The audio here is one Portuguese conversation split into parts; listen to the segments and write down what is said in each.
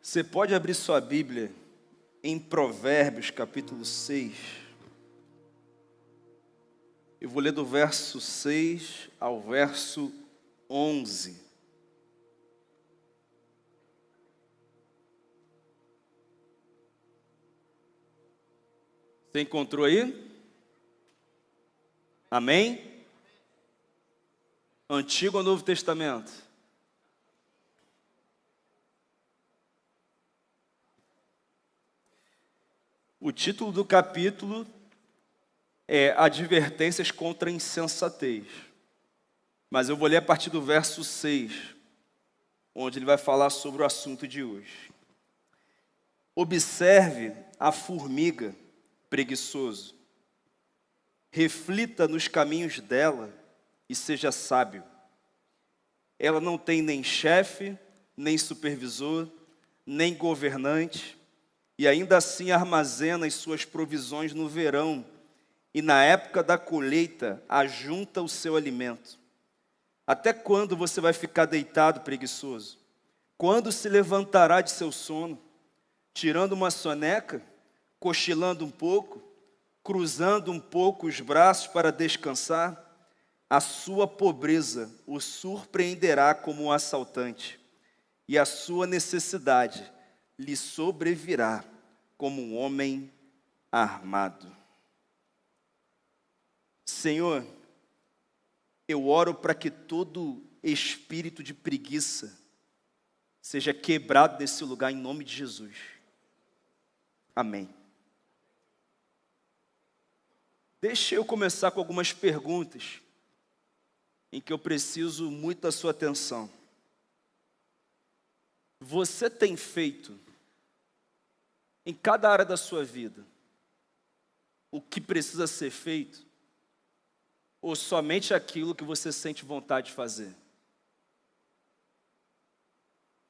Você pode abrir sua Bíblia em Provérbios, capítulo 6. Eu vou ler do verso 6 ao verso 11. Você encontrou aí? Amém? Antigo ou Novo Testamento? O título do capítulo é Advertências contra a Insensatez. Mas eu vou ler a partir do verso 6, onde ele vai falar sobre o assunto de hoje. Observe a formiga, preguiçoso. Reflita nos caminhos dela e seja sábio. Ela não tem nem chefe, nem supervisor, nem governante, e ainda assim armazena as suas provisões no verão, e na época da colheita ajunta o seu alimento. Até quando você vai ficar deitado, preguiçoso? Quando se levantará de seu sono? Tirando uma soneca, cochilando um pouco, cruzando um pouco os braços para descansar? A sua pobreza o surpreenderá como um assaltante, e a sua necessidade lhe sobrevirá como um homem armado. Senhor, eu oro para que todo espírito de preguiça seja quebrado desse lugar em nome de Jesus. Amém. Deixa eu começar com algumas perguntas em que eu preciso muito da sua atenção. Você tem feito em cada área da sua vida o que precisa ser feito, ou somente aquilo que você sente vontade de fazer?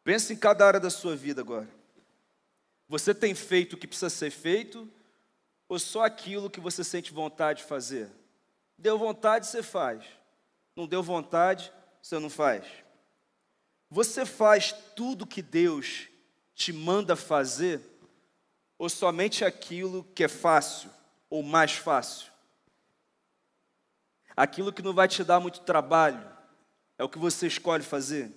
Pense em cada área da sua vida agora. Você tem feito o que precisa ser feito, ou só aquilo que você sente vontade de fazer? Deu vontade, você faz. Não deu vontade, você não faz. Você faz tudo que Deus te manda fazer, ou somente aquilo que é fácil, ou mais fácil? Aquilo que não vai te dar muito trabalho, é o que você escolhe fazer?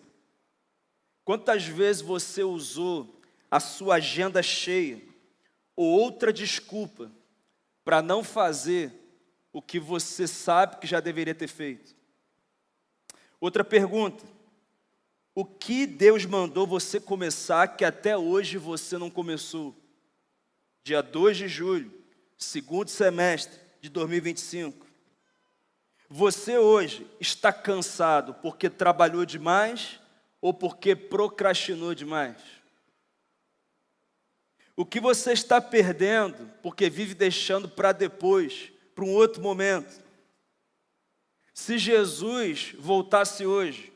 Quantas vezes você usou a sua agenda cheia, ou outra desculpa, para não fazer o que você sabe que já deveria ter feito? Outra pergunta: o que Deus mandou você começar que até hoje você não começou? Dia 2 de julho, segundo semestre de 2025. Você hoje está cansado porque trabalhou demais ou porque procrastinou demais? O que você está perdendo porque vive deixando para depois, para um outro momento? Se Jesus voltasse hoje,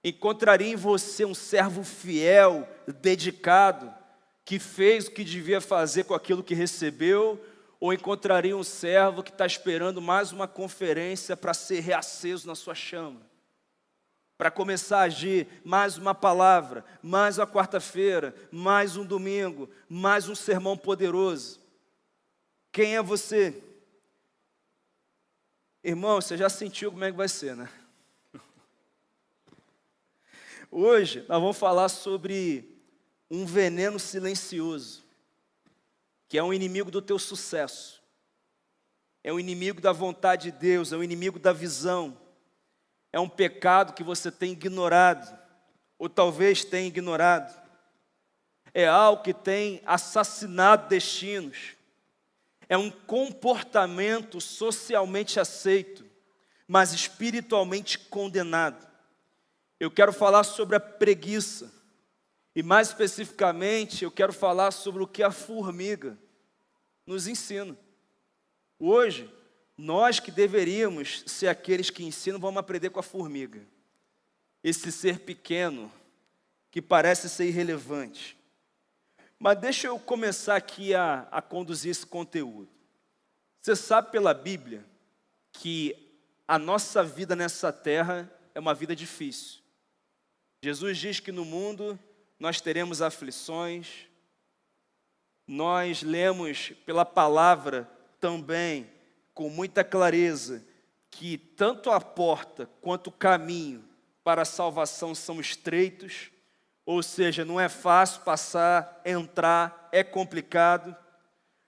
encontraria em você um servo fiel, dedicado, que fez o que devia fazer com aquilo que recebeu, ou encontraria um servo que está esperando mais uma conferência para ser reaceso na sua chama, para começar a agir, mais uma palavra, mais uma quarta-feira, mais um domingo, mais um sermão poderoso? Quem é você? Irmão, você já sentiu como é que vai ser, né? Hoje nós vamos falar sobre um veneno silencioso, que é um inimigo do teu sucesso, é um inimigo da vontade de Deus, é um inimigo da visão, é um pecado que você tem ignorado, ou talvez tenha ignorado, é algo que tem assassinado destinos, é um comportamento socialmente aceito, mas espiritualmente condenado. Eu quero falar sobre a preguiça, e mais especificamente, eu quero falar sobre o que a formiga nos ensina. Hoje, nós que deveríamos ser aqueles que ensinam, vamos aprender com a formiga. Esse ser pequeno, que parece ser irrelevante. Mas deixa eu começar aqui a conduzir esse conteúdo. Você sabe pela Bíblia que a nossa vida nessa terra é uma vida difícil. Jesus diz que no mundo nós teremos aflições. Nós lemos pela palavra também, com muita clareza, que tanto a porta quanto o caminho para a salvação são estreitos, ou seja, não é fácil passar, entrar, é complicado.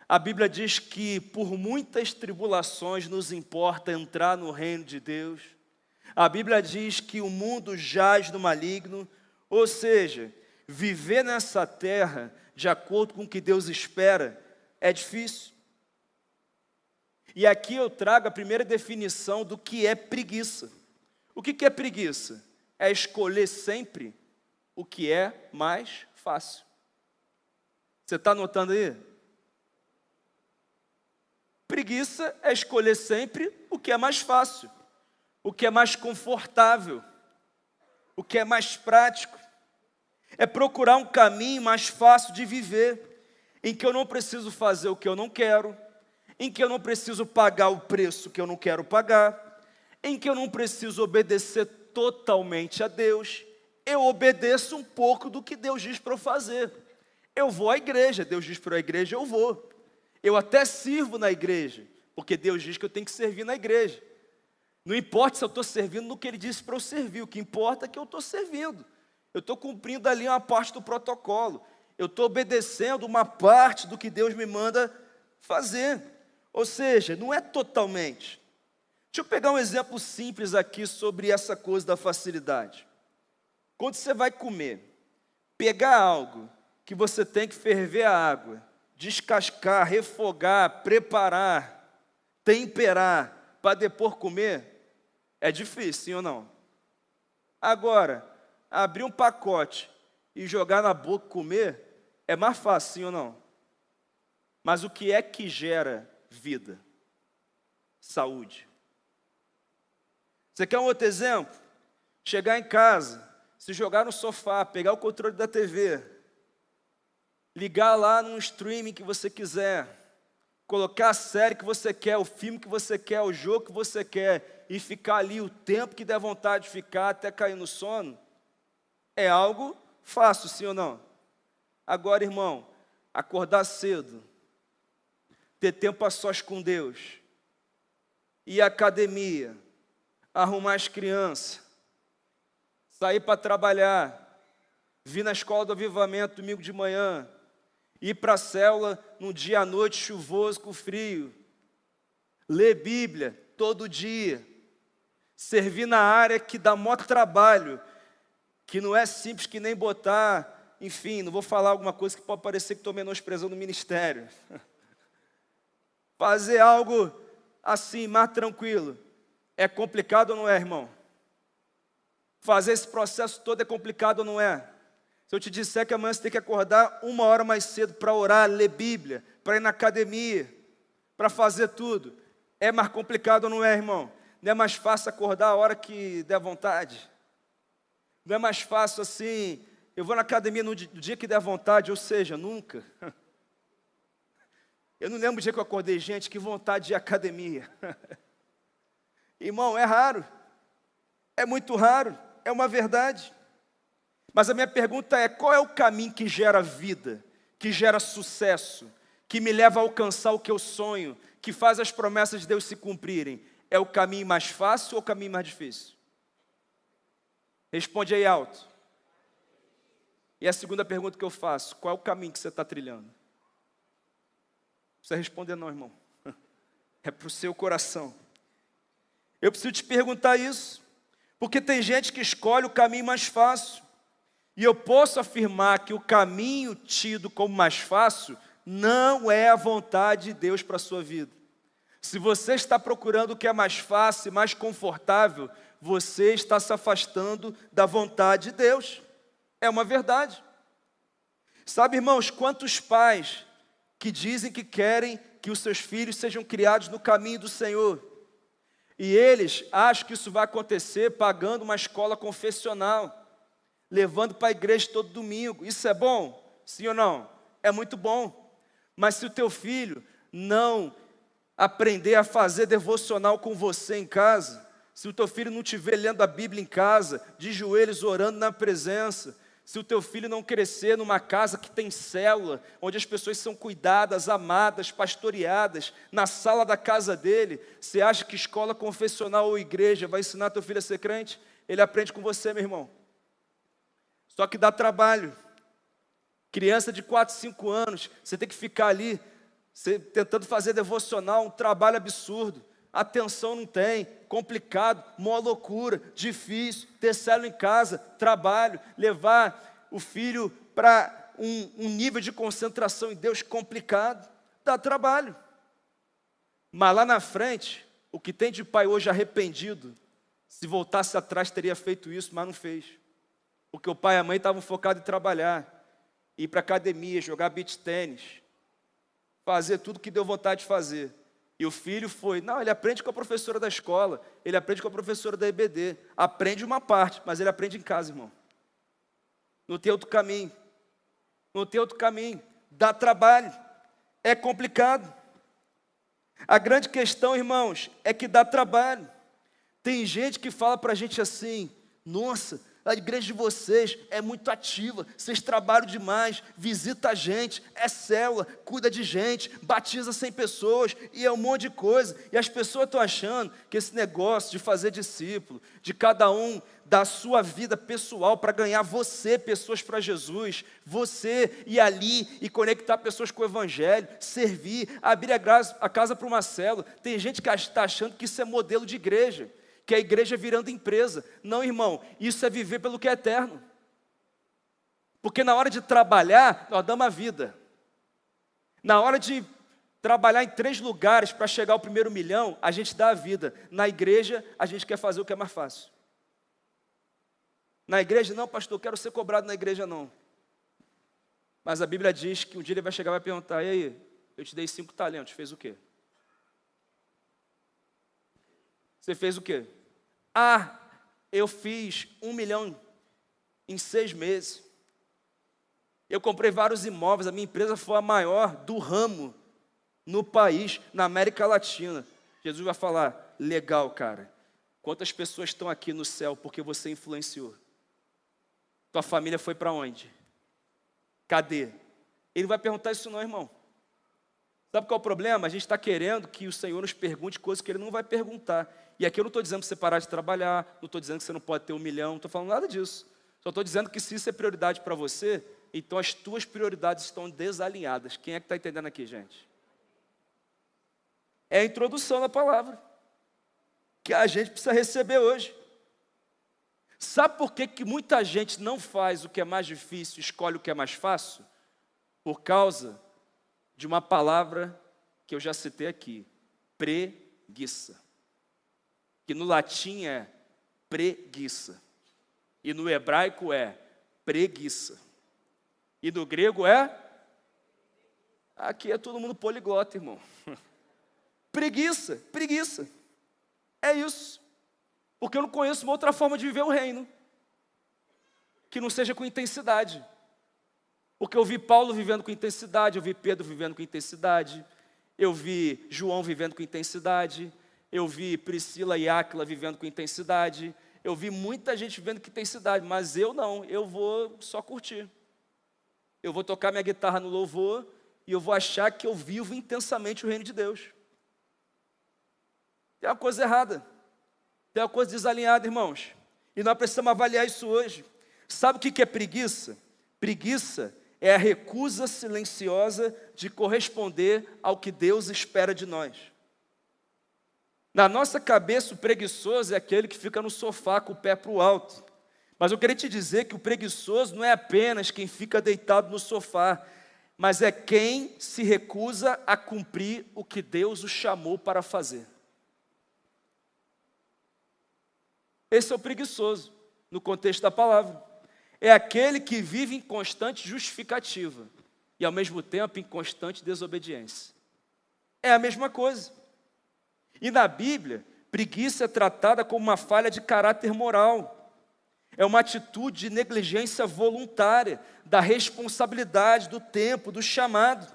A Bíblia diz que por muitas tribulações nos importa entrar no reino de Deus. A Bíblia diz que o mundo jaz no maligno, ou seja, viver nessa terra de acordo com o que Deus espera é difícil. E aqui eu trago a primeira definição do que é preguiça. O que é preguiça? É escolher sempre o que é mais fácil. Você está anotando aí? Preguiça é escolher sempre o que é mais fácil, o que é mais confortável, o que é mais prático. É procurar um caminho mais fácil de viver, em que eu não preciso fazer o que eu não quero, em que eu não preciso pagar o preço que eu não quero pagar, em que eu não preciso obedecer totalmente a Deus. Eu obedeço um pouco do que Deus diz para eu fazer. Eu vou à igreja, Deus diz para a igreja, eu vou. Eu até sirvo na igreja, porque Deus diz que eu tenho que servir na igreja. Não importa se eu estou servindo no que Ele disse para eu servir, o que importa é que eu estou servindo. Eu estou cumprindo ali uma parte do protocolo. Eu estou obedecendo uma parte do que Deus me manda fazer. Ou seja, não é totalmente. Deixa eu pegar um exemplo simples aqui sobre essa coisa da facilidade. Quando você vai comer, pegar algo que você tem que ferver a água, descascar, refogar, preparar, temperar, para depois comer, é difícil, sim ou não? Agora, abrir um pacote e jogar na boca e comer, é mais fácil, sim ou não? Mas o que é que gera vida? Saúde. Você quer um outro exemplo? Chegar em casa, se jogar no sofá, pegar o controle da TV, ligar lá num streaming que você quiser, colocar a série que você quer, o filme que você quer, o jogo que você quer, e ficar ali o tempo que der vontade de ficar até cair no sono, é algo fácil, sim ou não? Agora, irmão, acordar cedo, ter tempo a sós com Deus, ir à academia, arrumar as crianças, sair para trabalhar, vir na escola do avivamento domingo de manhã, ir para a célula num dia à noite chuvoso com frio, ler Bíblia todo dia, servir na área que dá maior trabalho, que não é simples que nem botar, enfim, não vou falar alguma coisa que pode parecer que estou menosprezando o ministério. Fazer algo assim, mais tranquilo, é complicado ou não é, irmão? Fazer esse processo todo é complicado ou não é? Se eu te disser que amanhã você tem que acordar 1 hora mais cedo para orar, ler Bíblia, para ir na academia, para fazer tudo, é mais complicado ou não é, irmão? Não é mais fácil acordar a hora que der vontade? Não é mais fácil assim, eu vou na academia no dia que der vontade, ou seja, nunca. Eu não lembro o dia que eu acordei, gente, que vontade de academia. Irmão, é raro, é muito raro, é uma verdade. Mas a minha pergunta é, qual é o caminho que gera vida, que gera sucesso, que me leva a alcançar o que eu sonho, que faz as promessas de Deus se cumprirem? É o caminho mais fácil ou o caminho mais difícil? Responde aí alto. E a segunda pergunta que eu faço, qual é o caminho que você está trilhando? Não precisa responder não, irmão. É para o seu coração. Eu preciso te perguntar isso, porque tem gente que escolhe o caminho mais fácil, e eu posso afirmar que o caminho tido como mais fácil não é a vontade de Deus para a sua vida. Se você está procurando o que é mais fácil, mais confortável, você está se afastando da vontade de Deus. É uma verdade. Sabe, irmãos, quantos pais que dizem que querem que os seus filhos sejam criados no caminho do Senhor, e eles acham que isso vai acontecer pagando uma escola confessional, levando para a igreja todo domingo. Isso é bom? Sim ou não? É muito bom. Mas se o teu filho não aprender a fazer devocional com você em casa, se o teu filho não te ver lendo a Bíblia em casa, de joelhos orando na presença, Se o teu filho não crescer numa casa que tem célula, onde as pessoas são cuidadas, amadas, pastoreadas, na sala da casa dele, você acha que escola confessional ou igreja vai ensinar teu filho a ser crente? Ele aprende com você, meu irmão. Só que dá trabalho. Criança de 4, 5 anos, você tem que ficar ali, tentando fazer devocional, um trabalho absurdo. Atenção não tem, complicado, mó loucura, difícil, ter célula em casa, trabalho, levar o filho para um nível de concentração em Deus complicado, dá trabalho. Mas lá na frente, o que tem de pai hoje arrependido, se voltasse atrás teria feito isso, mas não fez. Porque o pai e a mãe estavam focados em trabalhar, ir para a academia, jogar beach tênis, fazer tudo que deu vontade de fazer. E o filho foi, não, ele aprende com a professora da escola, ele aprende com a professora da EBD, aprende uma parte, mas ele aprende em casa, irmão. Não tem outro caminho, não tem outro caminho, dá trabalho, é complicado. A grande questão, irmãos, é que dá trabalho. Tem gente que fala para a gente assim, nossa, a igreja de vocês é muito ativa, vocês trabalham demais, visita a gente, é célula, cuida de gente, batiza 100 pessoas e é um monte de coisa. E as pessoas estão achando que esse negócio de fazer discípulo, de cada um dar a sua vida pessoal para ganhar você, pessoas para Jesus, você ir ali e conectar pessoas com o evangelho, servir, abrir a casa para uma célula. Tem gente que está achando que isso é modelo de igreja, que a igreja virando empresa. Não, irmão, isso é viver pelo que é eterno. Porque na hora de trabalhar, nós damos a vida. Na hora de trabalhar em 3 lugares para chegar ao primeiro milhão, a gente dá a vida. Na igreja, a gente quer fazer o que é mais fácil. Na igreja, não, pastor, eu quero ser cobrado na igreja, não. Mas a Bíblia diz que um dia ele vai chegar e vai perguntar, e aí, eu te dei 5 talentos, fez o quê? Você fez o quê? Ah, eu fiz 1 milhão em 6 meses. Eu comprei vários imóveis, a minha empresa foi a maior do ramo no país, na América Latina. Jesus vai falar, legal, cara. Quantas pessoas estão aqui no céu porque você influenciou? Tua família foi para onde? Cadê? Ele vai perguntar isso não, irmão. Sabe qual é o problema? A gente está querendo que o Senhor nos pergunte coisas que Ele não vai perguntar. E aqui eu não estou dizendo para você parar de trabalhar, não estou dizendo que você não pode ter 1 milhão, não estou falando nada disso. Só estou dizendo que se isso é prioridade para você, então as tuas prioridades estão desalinhadas. Quem é que está entendendo aqui, gente? É a introdução da palavra que a gente precisa receber hoje. Sabe por que muita gente não faz o que é mais difícil, escolhe o que é mais fácil? Por causa de uma palavra que eu já citei aqui, preguiça. Que no latim é preguiça. E no hebraico é preguiça. E no grego é? Aqui é todo mundo poliglota, irmão. Preguiça, preguiça. É isso. Porque eu não conheço uma outra forma de viver o reino que não seja com intensidade. Porque eu vi Paulo vivendo com intensidade, eu vi Pedro vivendo com intensidade, eu vi João vivendo com intensidade, eu vi Priscila e Áquila vivendo com intensidade, eu vi muita gente vivendo com intensidade, mas eu não, eu vou só curtir. Eu vou tocar minha guitarra no louvor e eu vou achar que eu vivo intensamente o reino de Deus. Tem uma coisa errada, tem uma coisa desalinhada, irmãos, e nós precisamos avaliar isso hoje. Sabe o que é preguiça? Preguiça é a recusa silenciosa de corresponder ao que Deus espera de nós. Na nossa cabeça, o preguiçoso é aquele que fica no sofá com o pé para o alto. Mas eu queria te dizer que o preguiçoso não é apenas quem fica deitado no sofá, mas é quem se recusa a cumprir o que Deus o chamou para fazer. Esse é o preguiçoso, no contexto da palavra. É aquele que vive em constante justificativa e, ao mesmo tempo, em constante desobediência. É a mesma coisa. E na Bíblia, preguiça é tratada como uma falha de caráter moral. É uma atitude de negligência voluntária, da responsabilidade, do tempo, do chamado.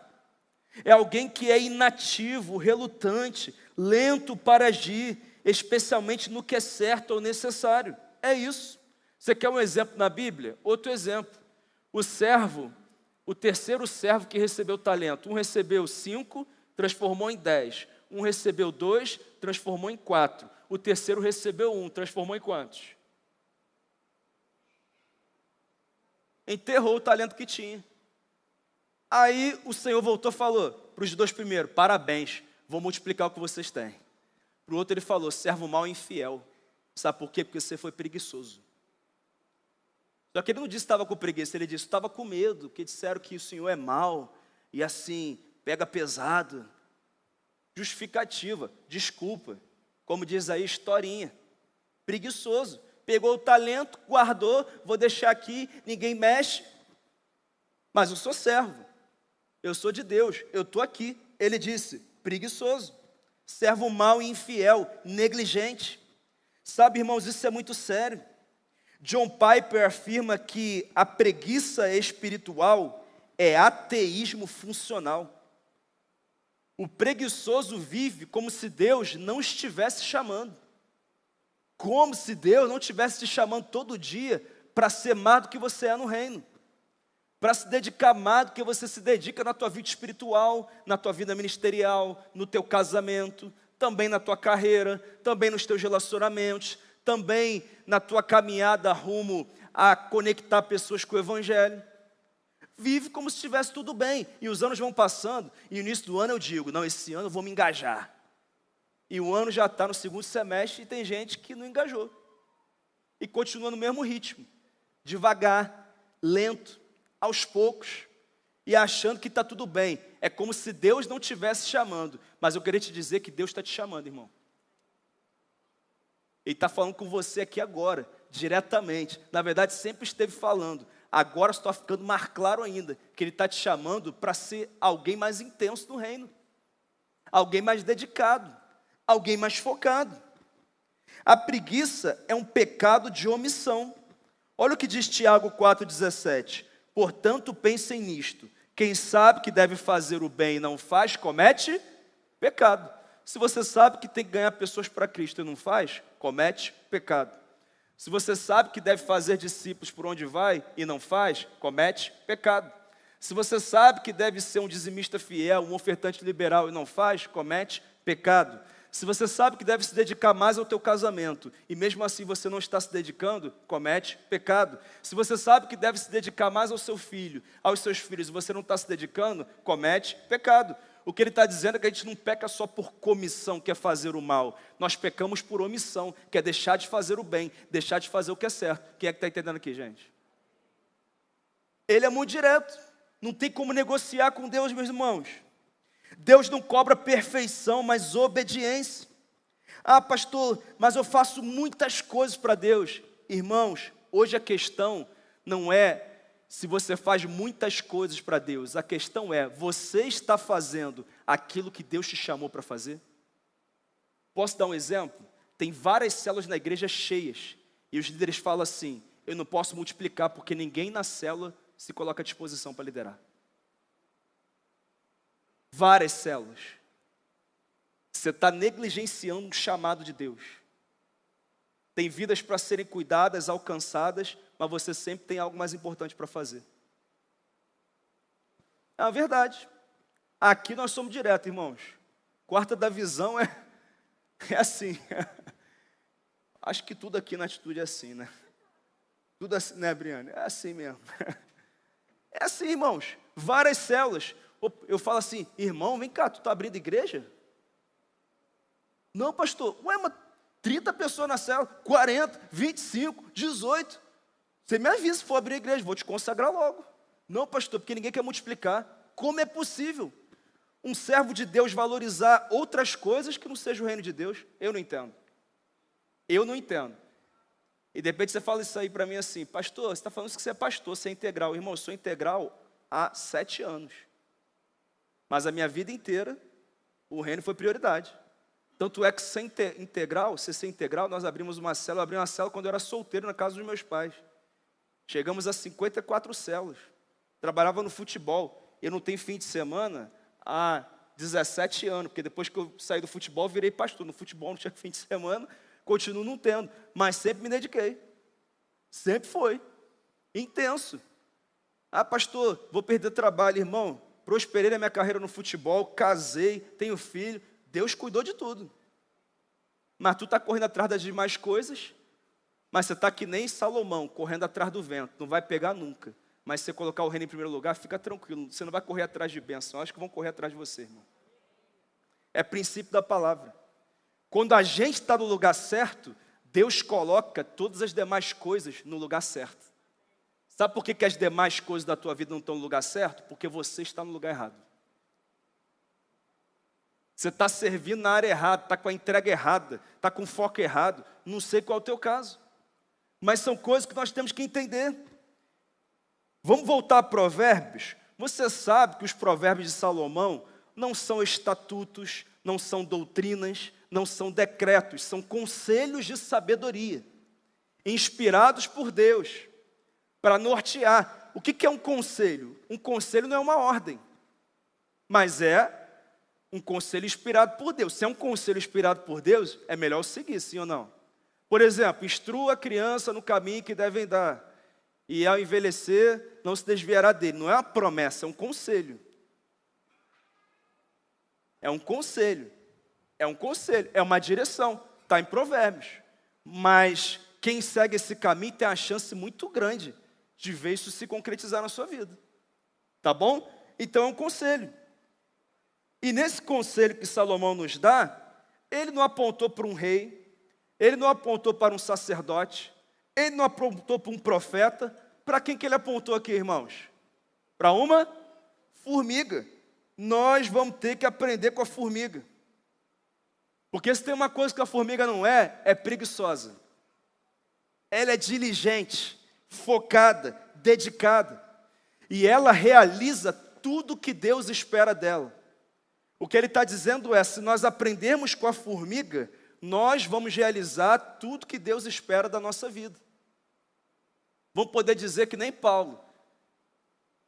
É alguém que é inativo, relutante, lento para agir, especialmente no que é certo ou necessário. É isso. Você quer um exemplo na Bíblia? Outro exemplo. O terceiro servo que recebeu talento. Um recebeu 5, transformou em 10. Um recebeu 2, transformou em 4. O terceiro recebeu 1, transformou em quantos? Enterrou o talento que tinha. Aí o Senhor voltou e falou para os 2 primeiros: parabéns, vou multiplicar o que vocês têm. Para o outro ele falou: servo mau e infiel. Sabe por quê? Porque você foi preguiçoso. Só que ele não disse que estava com preguiça, ele disse que estava com medo, porque disseram que o Senhor é mau, e assim, pega pesado. Justificativa, desculpa, como diz aí, historinha. Preguiçoso, pegou o talento, guardou, vou deixar aqui, ninguém mexe. Mas eu sou servo, eu sou de Deus, eu estou aqui. Ele disse, preguiçoso, servo mau e infiel, negligente. Sabe, irmãos, isso é muito sério. John Piper afirma que a preguiça espiritual é ateísmo funcional. O preguiçoso vive como se Deus não estivesse chamando. Como se Deus não estivesse te chamando todo dia para ser mais do que você é no reino. Para se dedicar mais do que você se dedica na tua vida espiritual, na tua vida ministerial, no teu casamento, também na tua carreira, também nos teus relacionamentos, também na tua caminhada rumo a conectar pessoas com o Evangelho. Vive como se estivesse tudo bem. E os anos vão passando, e no início do ano eu digo, não, esse ano eu vou me engajar. E o ano já está no segundo semestre e tem gente que não engajou. E continua no mesmo ritmo, devagar, lento, aos poucos, e achando que está tudo bem. É como se Deus não estivesse chamando. Mas eu queria te dizer que Deus está te chamando, irmão. Ele está falando com você aqui agora, diretamente. Na verdade, sempre esteve falando. Agora está ficando mais claro ainda, que Ele está te chamando para ser alguém mais intenso no reino. Alguém mais dedicado. Alguém mais focado. A preguiça é um pecado de omissão. Olha o que diz Tiago 4,17. Portanto, pensem nisto. Quem sabe que deve fazer o bem e não faz, comete pecado. Se você sabe que tem que ganhar pessoas para Cristo e não faz, comete pecado. Se você sabe que deve fazer discípulos por onde vai e não faz, comete pecado. Se você sabe que deve ser um dizimista fiel, um ofertante liberal e não faz, comete pecado. Se você sabe que deve se dedicar mais ao teu casamento e mesmo assim você não está se dedicando, comete pecado. Se você sabe que deve se dedicar mais ao seu filho, aos seus filhos e você não está se dedicando, comete pecado. O que ele está dizendo é que a gente não peca só por comissão, que é fazer o mal. Nós pecamos por omissão, que é deixar de fazer o bem, deixar de fazer o que é certo. Quem é que está entendendo aqui, gente? Ele é muito direto. Não tem como negociar com Deus, meus irmãos. Deus não cobra perfeição, mas obediência. Ah, pastor, mas eu faço muitas coisas para Deus. Irmãos, hoje a questão não é se você faz muitas coisas para Deus. A questão é, você está fazendo aquilo que Deus te chamou para fazer? Posso dar um exemplo? Tem várias células na igreja cheias. E os líderes falam assim, eu não posso multiplicar porque ninguém na célula se coloca à disposição para liderar. Várias células. Você está negligenciando um chamado de Deus. Tem vidas para serem cuidadas, alcançadas, mas você sempre tem algo mais importante para fazer. É a verdade. Aqui nós somos diretos, irmãos. Quarta da visão é assim. Acho que tudo aqui na atitude é assim, né? Tudo assim, né, Briane? É assim mesmo. É assim, irmãos. Várias células. Eu falo assim, irmão, vem cá, tu está abrindo igreja? Não, pastor. Ué, mas 30 pessoas na célula, 40, 25, 18. Você me avisa se for abrir a igreja, vou te consagrar logo. Não, pastor, porque ninguém quer multiplicar. Como é possível um servo de Deus valorizar outras coisas que não seja o reino de Deus? Eu não entendo. Eu não entendo. E de repente você fala isso aí para mim assim, pastor, você está falando que você é pastor, você é integral. Irmão, eu sou integral há 7 anos. Mas a minha vida inteira, o reino foi prioridade. Tanto é que ser integral, nós abrimos uma célula, eu abri uma célula quando eu era solteiro na casa dos meus pais. Chegamos a 54 células. Trabalhava no futebol. Eu não tenho fim de semana há 17 anos, porque depois que eu saí do futebol, eu virei pastor. No futebol não tinha fim de semana, continuo não tendo, mas sempre me dediquei. Sempre foi. Intenso. Ah, pastor, vou perder trabalho, irmão. Prosperei na minha carreira no futebol, casei, tenho filho. Deus cuidou de tudo. Mas tu está correndo atrás das demais coisas, mas você está que nem Salomão, correndo atrás do vento. Não vai pegar nunca. Mas se você colocar o reino em primeiro lugar, fica tranquilo. Você não vai correr atrás de bênção. Eu acho que vão correr atrás de você, irmão. É princípio da palavra. Quando a gente está no lugar certo, Deus coloca todas as demais coisas no lugar certo. Sabe por que as demais coisas da tua vida não estão no lugar certo? Porque você está no lugar errado. Você está servindo na área errada, está com a entrega errada, está com o foco errado. Não sei qual é o teu caso. Mas são coisas que nós temos que entender. Vamos voltar a Provérbios? Você sabe que os Provérbios de Salomão não são estatutos, não são doutrinas, não são decretos, são conselhos de sabedoria, inspirados por Deus, para nortear. O que é um conselho? Um conselho não é uma ordem, mas é um conselho inspirado por Deus. Se é um conselho inspirado por Deus, é melhor seguir, sim ou não? Por exemplo, instrua a criança no caminho que devem dar, e ao envelhecer, não se desviará dele. Não é uma promessa, é um conselho. É um conselho. É um conselho, é uma direção. Está em Provérbios. Mas quem segue esse caminho tem a chance muito grande de ver isso se concretizar na sua vida. Tá bom? Então é um conselho. E nesse conselho que Salomão nos dá, ele não apontou para um rei, ele não apontou para um sacerdote, ele não apontou para um profeta. Para quem que ele apontou aqui, irmãos? Para uma formiga. Nós vamos ter que aprender com a formiga. Porque se tem uma coisa que a formiga não é preguiçosa. Ela é diligente, focada, dedicada. E ela realiza tudo que Deus espera dela. O que ele está dizendo é, se nós aprendermos com a formiga, nós vamos realizar tudo que Deus espera da nossa vida. Vamos poder dizer que nem Paulo.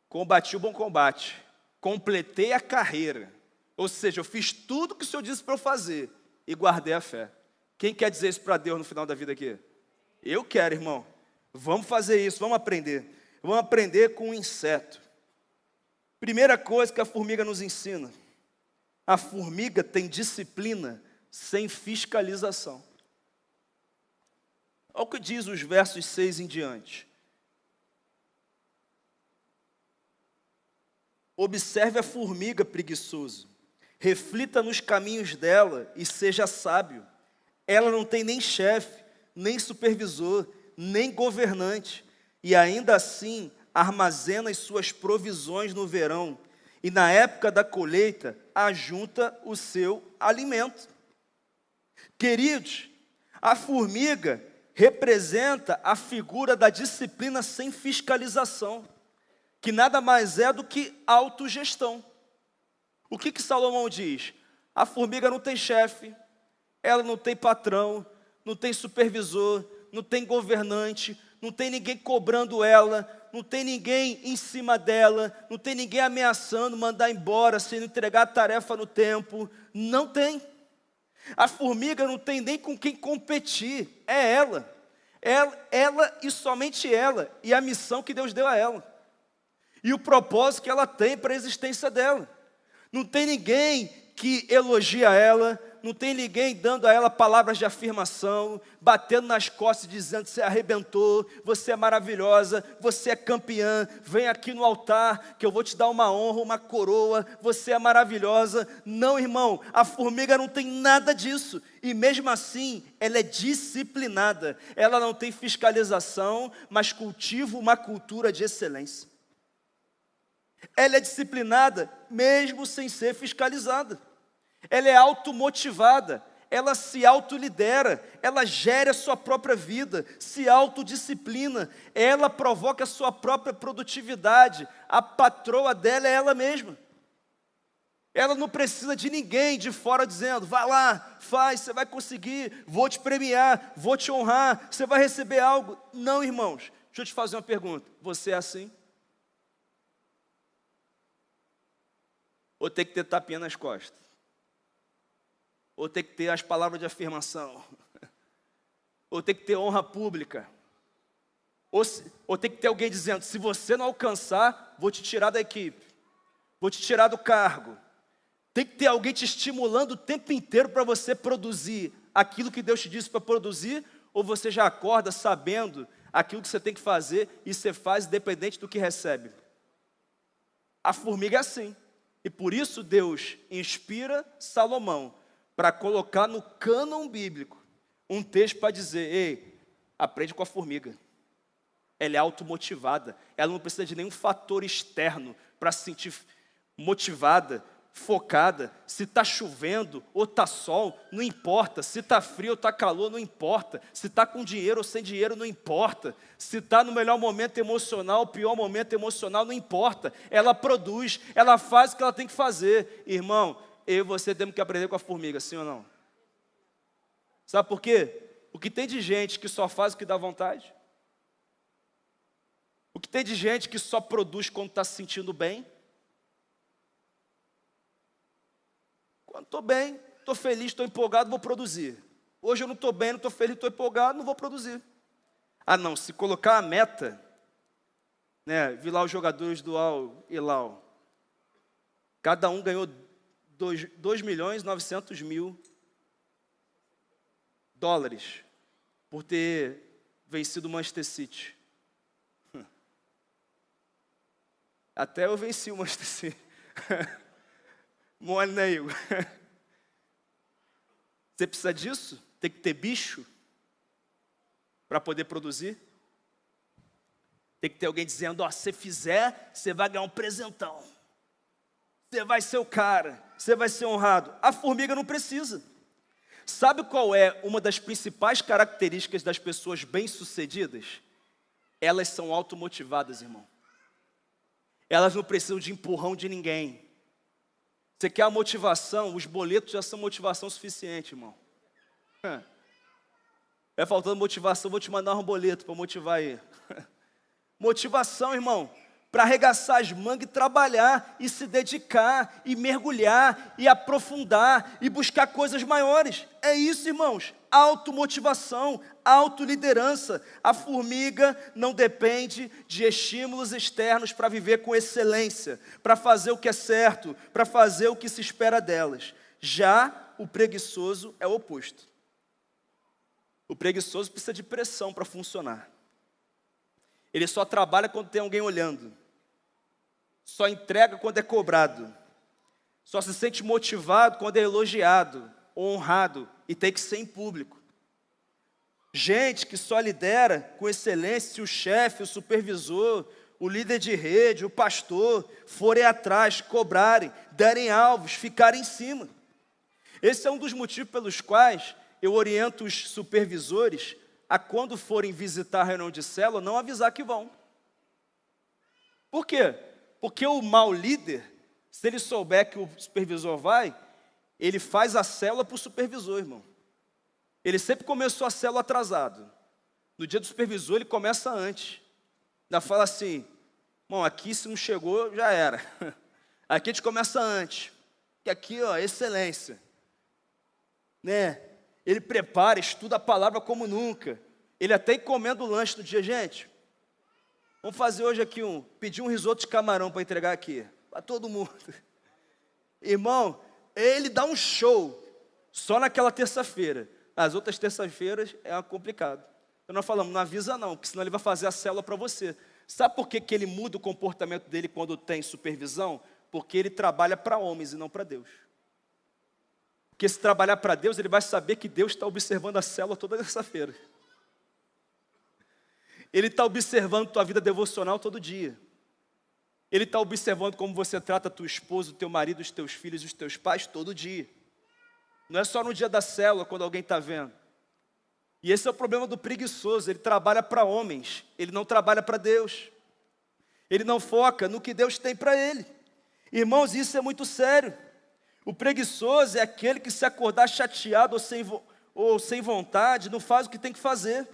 Combati o bom combate, completei a carreira. Ou seja, eu fiz tudo que o Senhor disse para eu fazer e guardei a fé. Quem quer dizer isso para Deus no final da vida aqui? Eu quero, irmão. Vamos fazer isso, vamos aprender. Vamos aprender com um inseto. Primeira coisa que a formiga nos ensina. A formiga tem disciplina sem fiscalização. Olha o que diz os versos 6 em diante. Observe a formiga, preguiçoso. Reflita nos caminhos dela e seja sábio. Ela não tem nem chefe, nem supervisor, nem governante. E ainda assim armazena as suas provisões no verão. E na época da colheita, ajunta o seu alimento. Queridos, a formiga representa a figura da disciplina sem fiscalização, que nada mais é do que autogestão. O que Salomão diz? A formiga não tem chefe, ela não tem patrão, não tem supervisor, não tem governante, não tem ninguém cobrando ela, não tem ninguém em cima dela, não tem ninguém ameaçando mandar embora se não entregar a tarefa no tempo. Não tem. A formiga não tem nem com quem competir, é ela. Ela e somente ela, e a missão que Deus deu a ela. E o propósito que ela tem para a existência dela. Não tem ninguém que elogia ela, não tem ninguém dando a ela palavras de afirmação, batendo nas costas e dizendo: você arrebentou, você é maravilhosa, você é campeã, vem aqui no altar que eu vou te dar uma honra, uma coroa, você é maravilhosa. Não, irmão, a formiga não tem nada disso, e mesmo assim ela é disciplinada, ela não tem fiscalização, mas cultiva uma cultura de excelência. Ela é disciplinada mesmo sem ser fiscalizada. Ela é automotivada, ela se autolidera, ela gera a sua própria vida, se autodisciplina, ela provoca a sua própria produtividade, a patroa dela é ela mesma. Ela não precisa de ninguém de fora dizendo: vai lá, faz, você vai conseguir, vou te premiar, vou te honrar, você vai receber algo. Não, irmãos, deixa eu te fazer uma pergunta: você é assim? Ou tem que ter tapinha nas costas? Ou tem que ter as palavras de afirmação? Ou tem que ter honra pública? Ou tem que ter alguém dizendo, se você não alcançar, vou te tirar da equipe, vou te tirar do cargo. Tem que ter alguém te estimulando o tempo inteiro para você produzir aquilo que Deus te disse para produzir, ou você já acorda sabendo aquilo que você tem que fazer e você faz independente do que recebe. A formiga é assim. E por isso Deus inspira Salomão para colocar no cânon bíblico um texto para dizer, ei, aprende com a formiga. Ela é automotivada, ela não precisa de nenhum fator externo para se sentir motivada, focada. Se está chovendo ou está sol, não importa. Se está frio ou está calor, não importa. Se está com dinheiro ou sem dinheiro, não importa. Se está no melhor momento emocional, pior momento emocional, não importa. Ela produz, ela faz o que ela tem que fazer. Irmão, eu e você temos que aprender com a formiga, sim ou não? Sabe por quê? O que tem de gente que só faz o que dá vontade? O que tem de gente que só produz quando está se sentindo bem? Quando estou bem, estou feliz, estou empolgado, vou produzir. Hoje eu não estou bem, não estou feliz, estou empolgado, não vou produzir. Ah não, se colocar a meta, né, vi lá os jogadores do Al Hilal, cada um ganhou 2.900.000 dólares por ter vencido o Manchester City. Até eu venci o Manchester City. Mole, né, Igor? Você precisa disso? Tem que ter bicho para poder produzir? Tem que ter alguém dizendo, ó, se você fizer, você vai ganhar um presentão. Você vai ser o cara, você vai ser honrado. A formiga não precisa. Sabe qual é uma das principais características das pessoas bem-sucedidas? Elas são automotivadas, irmão. Elas não precisam de empurrão de ninguém. Você quer a motivação? Os boletos já são motivação suficiente, irmão. Vai faltando motivação, vou te mandar um boleto para motivar aí. Motivação, irmão, para arregaçar as mangas e trabalhar, e se dedicar, e mergulhar, e aprofundar, e buscar coisas maiores. É isso, irmãos. Automotivação, autoliderança. A formiga não depende de estímulos externos para viver com excelência, para fazer o que é certo, para fazer o que se espera delas. Já o preguiçoso é o oposto. O preguiçoso precisa de pressão para funcionar. Ele só trabalha quando tem alguém olhando. Só entrega quando é cobrado. Só se sente motivado quando é elogiado, honrado, e tem que ser em público. Gente que só lidera com excelência se o chefe, o supervisor, o líder de rede, o pastor, forem atrás, cobrarem, derem alvos, ficarem em cima. Esse é um dos motivos pelos quais eu oriento os supervisores a quando forem visitar a reunião de célula, não avisar que vão. Por quê? Porque o mau líder, se ele souber que o supervisor vai, ele faz a célula para o supervisor, irmão. Ele sempre começou a célula atrasado. No dia do supervisor, ele começa antes. Ainda fala assim, irmão, aqui se não chegou, já era. Aqui a gente começa antes. Que aqui, ó, excelência. Né? Ele prepara, estuda a palavra como nunca. Ele até encomenda o lanche do dia, gente. Vamos fazer hoje aqui pedir um risoto de camarão para entregar aqui, para todo mundo. Irmão, ele dá um show só naquela terça-feira. As outras terças-feiras é complicado. Então nós falamos, não avisa não, porque senão ele vai fazer a célula para você. Sabe por que ele muda o comportamento dele quando tem supervisão? Porque ele trabalha para homens e não para Deus. Porque se trabalhar para Deus, ele vai saber que Deus está observando a célula toda terça-feira. Ele está observando tua vida devocional todo dia. Ele está observando como você trata tua esposa, o teu marido, os teus filhos e os teus pais todo dia. Não é só no dia da célula, quando alguém está vendo. E esse é o problema do preguiçoso. Ele trabalha para homens, ele não trabalha para Deus. Ele não foca no que Deus tem para ele. Irmãos, isso é muito sério. O preguiçoso é aquele que, se acordar chateado ou sem vontade, não faz o que tem que fazer.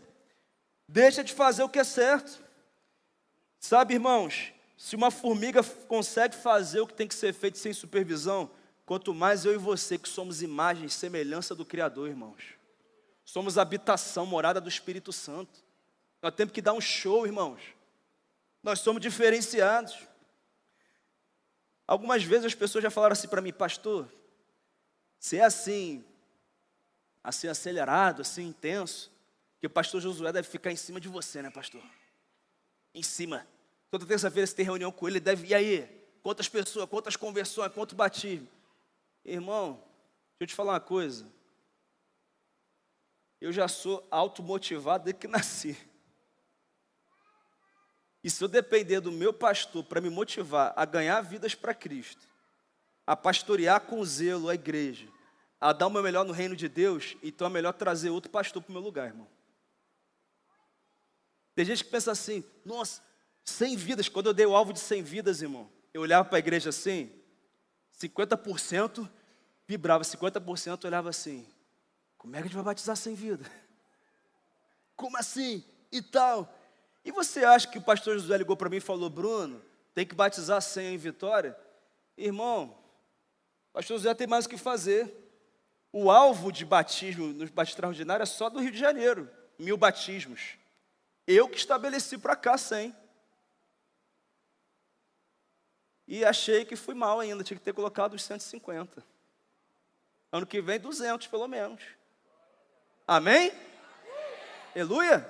Deixa de fazer o que é certo. Sabe, irmãos, se uma formiga consegue fazer o que tem que ser feito sem supervisão, quanto mais eu e você, que somos imagem e semelhança do Criador, irmãos. Somos habitação, morada do Espírito Santo. Nós temos que dar um show, irmãos. Nós somos diferenciados. Algumas vezes as pessoas já falaram assim para mim, pastor, você é assim acelerado, assim, intenso, que o pastor Josué deve ficar em cima de você, né, pastor? Em cima. Toda terça-feira você tem reunião com ele, deve, e aí? Quantas pessoas, quantas conversões, quanto batismo? Irmão, deixa eu te falar uma coisa. Eu já sou automotivado desde que nasci. E se eu depender do meu pastor para me motivar a ganhar vidas para Cristo, a pastorear com zelo a igreja, a dar o meu melhor no reino de Deus, então é melhor trazer outro pastor para o meu lugar, irmão. Tem gente que pensa assim, nossa, 100 vidas, quando eu dei o alvo de 100 vidas, irmão, eu olhava para a igreja assim, 50% vibrava, 50% olhava assim, como é que a gente vai batizar 100 vidas? Como assim? E tal. E você acha que o pastor José ligou para mim e falou, Bruno, tem que batizar 100 em Vitória? Irmão, o pastor José tem mais o que fazer. O alvo de batismo no batismo extraordinário é só do Rio de Janeiro, 1000 batismos. Eu que estabeleci para cá 100. E achei que fui mal ainda, tinha que ter colocado os 150. Ano que vem, 200 pelo menos. Amém? Aleluia?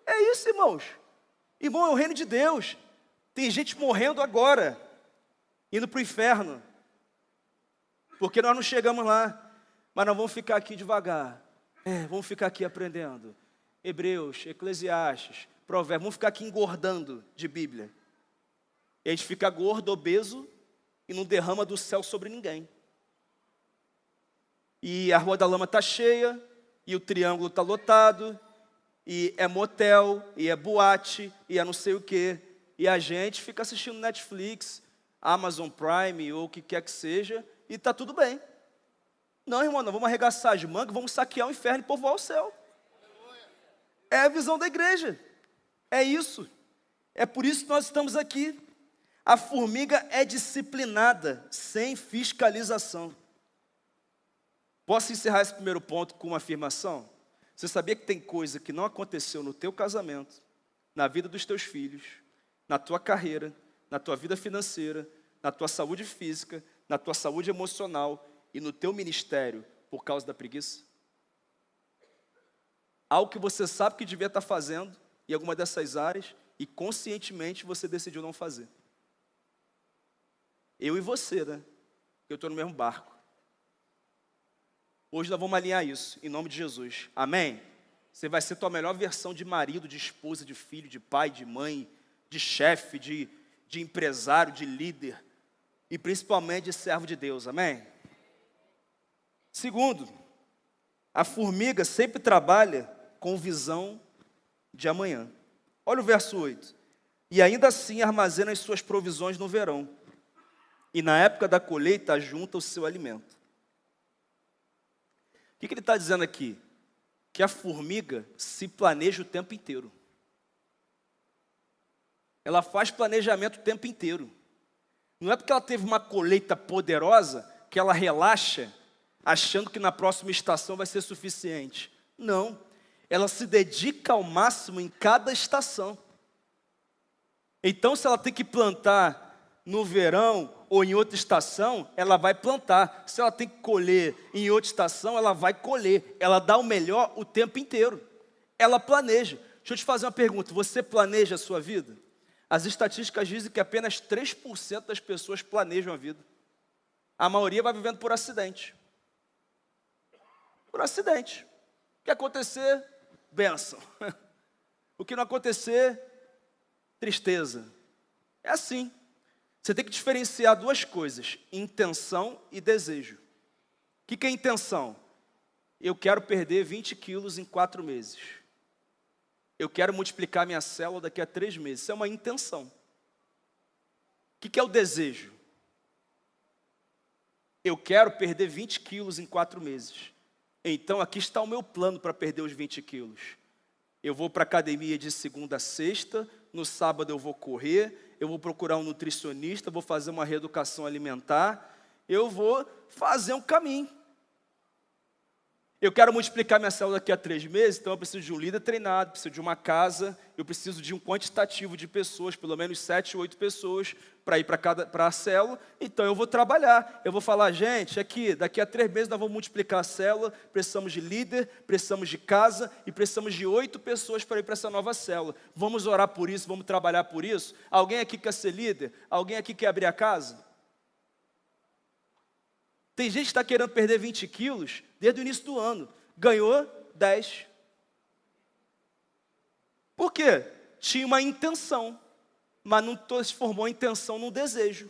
É isso, irmãos. Irmão, é o reino de Deus. Tem gente morrendo agora, indo para o inferno. Porque nós não chegamos lá. Mas nós vamos ficar aqui devagar. Vamos ficar aqui aprendendo. Hebreus, Eclesiastes, Provérbios. Vamos ficar aqui engordando de Bíblia. E a gente fica gordo, obeso, e não derrama do céu sobre ninguém. E a Rua da Lama está cheia, e o Triângulo está lotado, e é motel, e é boate, e é não sei o quê. E a gente fica assistindo Netflix, Amazon Prime, ou o que quer que seja, e está tudo bem. Não, irmão, nós vamos arregaçar as mangas, vamos saquear o inferno e povoar o céu. É a visão da igreja. É isso. É por isso que nós estamos aqui. A formiga é disciplinada, sem fiscalização. Posso encerrar esse primeiro ponto com uma afirmação? Você sabia que tem coisa que não aconteceu no teu casamento, na vida dos teus filhos, na tua carreira, na tua vida financeira, na tua saúde física, na tua saúde emocional e no teu ministério por causa da preguiça? Algo que você sabe que devia estar fazendo em alguma dessas áreas e conscientemente você decidiu não fazer. Eu e você, né? Eu estou no mesmo barco. Hoje nós vamos alinhar isso, em nome de Jesus. Amém? Você vai ser tua melhor versão de marido, de esposa, de filho, de pai, de mãe, de chefe, de empresário, de líder. E principalmente de servo de Deus. Amém? Segundo, a formiga sempre trabalha com visão de amanhã. Olha o verso 8. E ainda assim armazena as suas provisões no verão. E na época da colheita ajunta o seu alimento. O que ele está dizendo aqui? Que a formiga se planeja o tempo inteiro. Ela faz planejamento o tempo inteiro. Não é porque ela teve uma colheita poderosa que ela relaxa, achando que na próxima estação vai ser suficiente. Não. Ela se dedica ao máximo em cada estação. Então, se ela tem que plantar no verão ou em outra estação, ela vai plantar. Se ela tem que colher em outra estação, ela vai colher. Ela dá o melhor o tempo inteiro. Ela planeja. Deixa eu te fazer uma pergunta. Você planeja a sua vida? As estatísticas dizem que apenas 3% das pessoas planejam a vida. A maioria vai vivendo por acidente. Por acidente. O que acontecer, bênção. O que não acontecer, tristeza. É assim. Você tem que diferenciar duas coisas, intenção e desejo. O que é intenção? Eu quero perder 20 quilos em 4 meses. Eu quero multiplicar minha célula daqui a 3 meses. Isso é uma intenção. O que é o desejo? Eu quero perder 20 quilos em 4 meses. Então, aqui está o meu plano para perder os 20 quilos. Eu vou para a academia de segunda a sexta, no sábado eu vou correr, eu vou procurar um nutricionista, vou fazer uma reeducação alimentar, eu vou fazer um caminho. Eu quero multiplicar minha célula daqui a 3 meses, então eu preciso de um líder treinado, preciso de uma casa, eu preciso de um quantitativo de pessoas, pelo menos 7, 8 pessoas, para ir para a célula. Então eu vou trabalhar, eu vou falar, gente, aqui, daqui a 3 meses nós vamos multiplicar a célula, precisamos de líder, precisamos de casa e precisamos de 8 pessoas para ir para essa nova célula. Vamos orar por isso, vamos trabalhar por isso? Alguém aqui quer ser líder? Alguém aqui quer abrir a casa? Tem gente que está querendo perder 20 quilos desde o início do ano. Ganhou 10. Por quê? Tinha uma intenção, mas não transformou a intenção num desejo.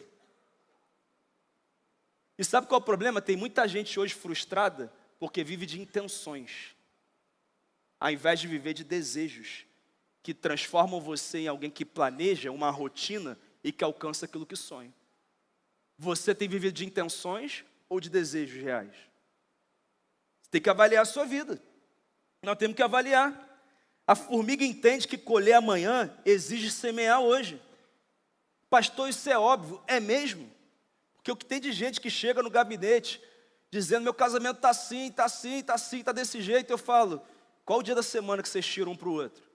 E sabe qual é o problema? Tem muita gente hoje frustrada porque vive de intenções, ao invés de viver de desejos, que transformam você em alguém que planeja uma rotina e que alcança aquilo que sonha. Você tem vivido de intenções ou de desejos reais? Você tem que avaliar a sua vida. Nós temos que avaliar. A formiga entende que colher amanhã exige semear hoje. Pastor, isso é óbvio, é mesmo? Porque o que tem de gente que chega no gabinete dizendo, meu casamento está assim, está assim, está assim, está desse jeito, eu falo, qual o dia da semana que vocês tiram um para o outro?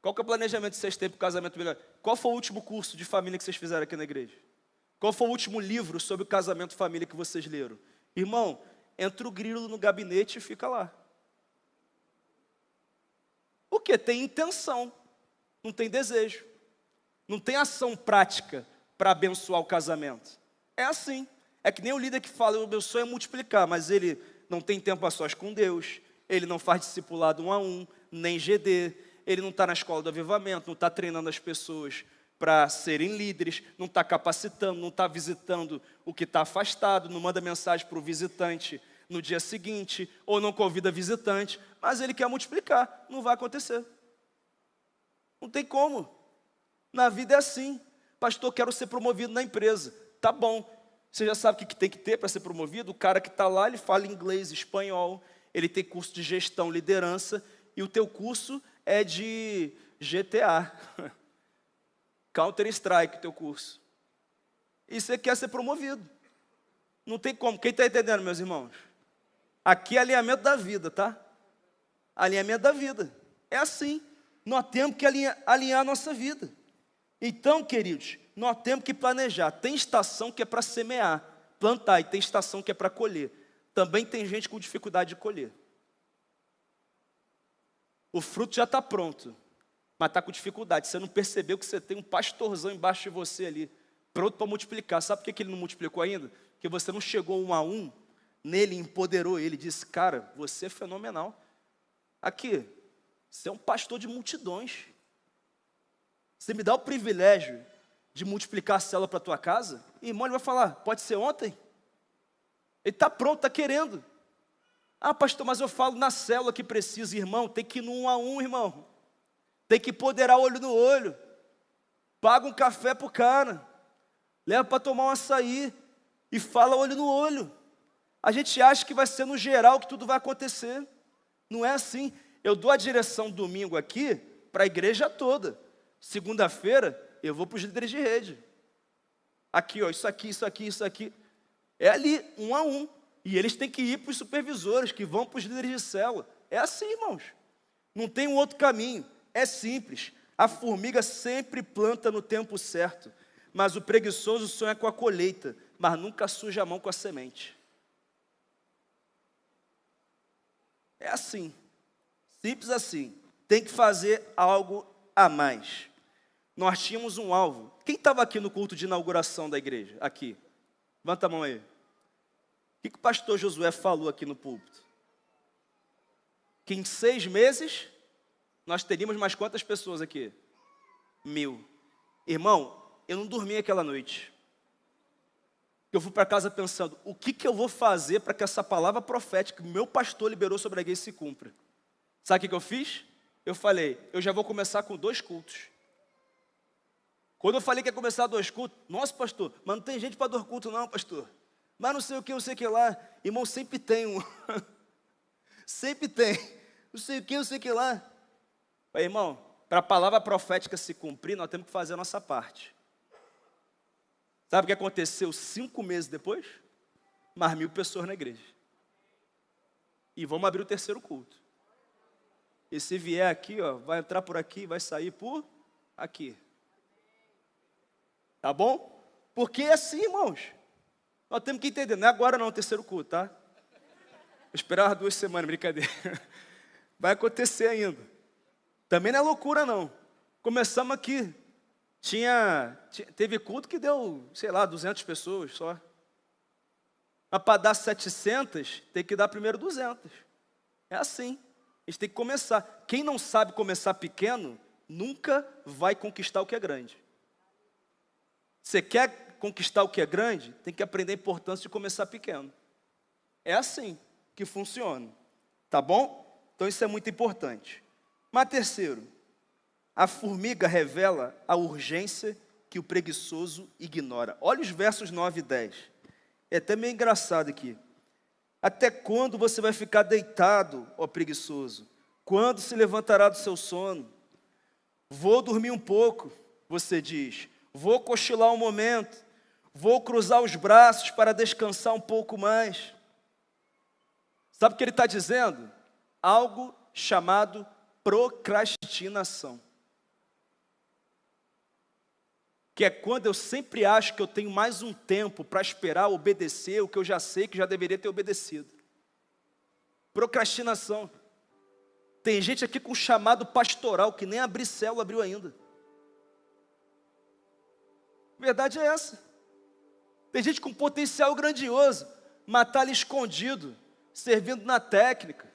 Qual que é o planejamento que vocês têm para o casamento melhor? Qual foi o último curso de família que vocês fizeram aqui na igreja? Qual foi o último livro sobre o casamento e família que vocês leram? Irmão, entra o grilo no gabinete e fica lá. Porque tem intenção, não tem desejo. Não tem ação prática para abençoar o casamento. É assim. É que nem o líder que fala, o meu sonho é multiplicar, mas ele não tem tempo a sós com Deus, ele não faz discipulado 1 a 1, nem GD, ele não está na escola do avivamento, não está treinando as pessoas para serem líderes, não está capacitando, não está visitando o que está afastado, não manda mensagem para o visitante no dia seguinte, ou não convida visitante, mas ele quer multiplicar, não vai acontecer. Não tem como. Na vida é assim. Pastor, quero ser promovido na empresa. Tá bom. Você já sabe o que tem que ter para ser promovido? O cara que está lá, ele fala inglês, espanhol, ele tem curso de gestão, liderança, e o teu curso é de GTA. Counter-Strike, teu curso. E você quer ser promovido. Não tem como. Quem está entendendo, meus irmãos? Aqui é alinhamento da vida, tá? Alinhamento da vida. É assim. Nós temos que alinhar a nossa vida. Então, queridos, nós temos que planejar. Tem estação que é para semear, plantar, e tem estação que é para colher. Também tem gente com dificuldade de colher. O fruto já está pronto, mas está com dificuldade. Você não percebeu que você tem um pastorzão embaixo de você ali, pronto para multiplicar. Sabe por que ele não multiplicou ainda? Porque você não chegou 1 a 1 nele, empoderou ele, disse, cara, você é fenomenal. Aqui, você é um pastor de multidões. Você me dá o privilégio de multiplicar a célula para a tua casa? E irmão, ele vai falar, pode ser ontem? Ele está pronto, está querendo. Ah, pastor, mas eu falo na célula que precisa, irmão, tem que ir no 1 a 1, irmão. Tem que empoderar olho no olho. Paga um café pro cara. Leva para tomar um açaí. E fala olho no olho. A gente acha que vai ser no geral que tudo vai acontecer. Não é assim. Eu dou a direção domingo aqui para a igreja toda. Segunda-feira, eu vou para os líderes de rede. Aqui, ó, isso aqui, isso aqui, isso aqui. É ali, 1 a 1. E eles têm que ir para os supervisores, que vão para os líderes de célula. É assim, irmãos. Não tem um outro caminho. É simples. A formiga sempre planta no tempo certo. Mas o preguiçoso sonha com a colheita, mas nunca suja a mão com a semente. É assim. Simples assim. Tem que fazer algo a mais. Nós tínhamos um alvo. Quem estava aqui no culto de inauguração da igreja? Aqui. Levanta a mão aí. O que o pastor Josué falou aqui no púlpito? Que em 6 meses, nós teríamos mais quantas pessoas aqui? 1000. Irmão, eu não dormi aquela noite. Eu fui para casa pensando, o que eu vou fazer para que essa palavra profética que o meu pastor liberou sobre a igreja se cumpra? Sabe o que eu fiz? Eu falei, eu já vou começar com 2 cultos. Quando eu falei que ia começar 2 cultos, nossa, pastor, mas não tem gente para 2 cultos não, pastor. Mas não sei o que, não sei o que lá. Irmão, sempre tem um. Sempre tem. Não sei o que, não sei o que lá. Aí, irmão, para a palavra profética se cumprir, nós temos que fazer a nossa parte. Sabe o que aconteceu 5 meses depois? Mais 1.000 pessoas na igreja. E vamos abrir o terceiro culto. E se vier aqui, ó, vai entrar por aqui, vai sair por aqui. Tá bom? Porque é assim, irmãos. Nós temos que entender, não é agora não o terceiro culto, tá? Vou esperar 2 semanas, brincadeira. Vai acontecer ainda. Também não é loucura não. Começamos aqui. Teve culto que deu, sei lá, 200 pessoas só. Mas para dar 700, tem que dar primeiro 200. É assim. A gente tem que começar. Quem não sabe começar pequeno, nunca vai conquistar o que é grande. Você quer conquistar o que é grande, tem que aprender a importância de começar pequeno. É assim que funciona. Tá bom? Então isso é muito importante. Mas terceiro, a formiga revela a urgência que o preguiçoso ignora. Olha os versos 9 e 10. É até meio engraçado aqui. Até quando você vai ficar deitado, ó preguiçoso? Quando se levantará do seu sono? Vou dormir um pouco, você diz. Vou cochilar um momento. Vou cruzar os braços para descansar um pouco mais. Sabe o que ele está dizendo? Algo chamado procrastinação. Que é quando eu sempre acho que eu tenho mais um tempo para esperar obedecer o que eu já sei que já deveria ter obedecido. Procrastinação. Tem gente aqui com chamado pastoral que nem abrir célula abriu ainda. A verdade é essa. Tem gente com potencial grandioso, mas está ali escondido, servindo na técnica,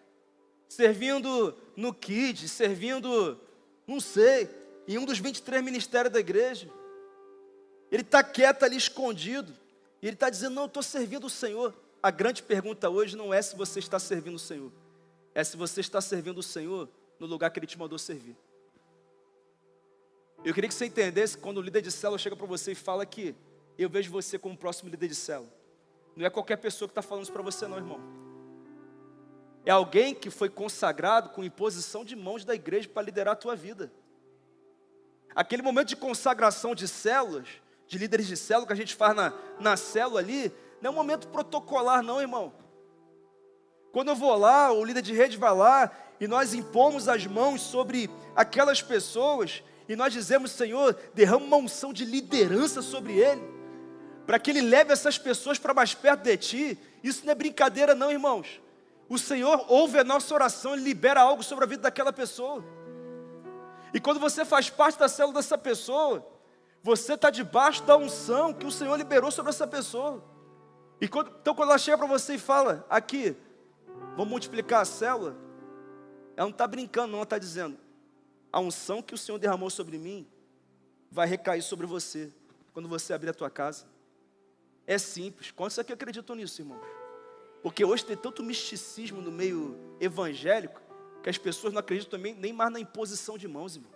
servindo no kids, servindo, não sei, em um dos 23 ministérios da igreja. Ele está quieto ali, escondido, e ele está dizendo, não, eu estou servindo o Senhor. A grande pergunta hoje não é se você está servindo o Senhor, é se você está servindo o Senhor no lugar que Ele te mandou servir. Eu queria que você entendesse, quando o líder de célula chega para você e fala que eu vejo você como próximo líder de célula. Não é qualquer pessoa que está falando isso para você não, irmão. É alguém que foi consagrado com imposição de mãos da igreja para liderar a tua vida. Aquele momento de consagração de células, de líderes de célula que a gente faz na célula ali, não é um momento protocolar não, irmão. Quando eu vou lá, o líder de rede vai lá, e nós impomos as mãos sobre aquelas pessoas, e nós dizemos, Senhor, derrama uma unção de liderança sobre ele, para que ele leve essas pessoas para mais perto de ti. Isso não é brincadeira não, irmãos. O Senhor ouve a nossa oração, Ele libera algo sobre a vida daquela pessoa. E quando você faz parte da célula dessa pessoa, você está debaixo da unção que o Senhor liberou sobre essa pessoa. Então quando ela chega para você e fala, aqui, vamos multiplicar a célula, ela não está brincando não, ela está dizendo, a unção que o Senhor derramou sobre mim, vai recair sobre você, quando você abrir a tua casa. É simples, quantos aqui acreditam nisso, irmãos? Porque hoje tem tanto misticismo no meio evangélico, que as pessoas não acreditam também nem mais na imposição de mãos, irmão.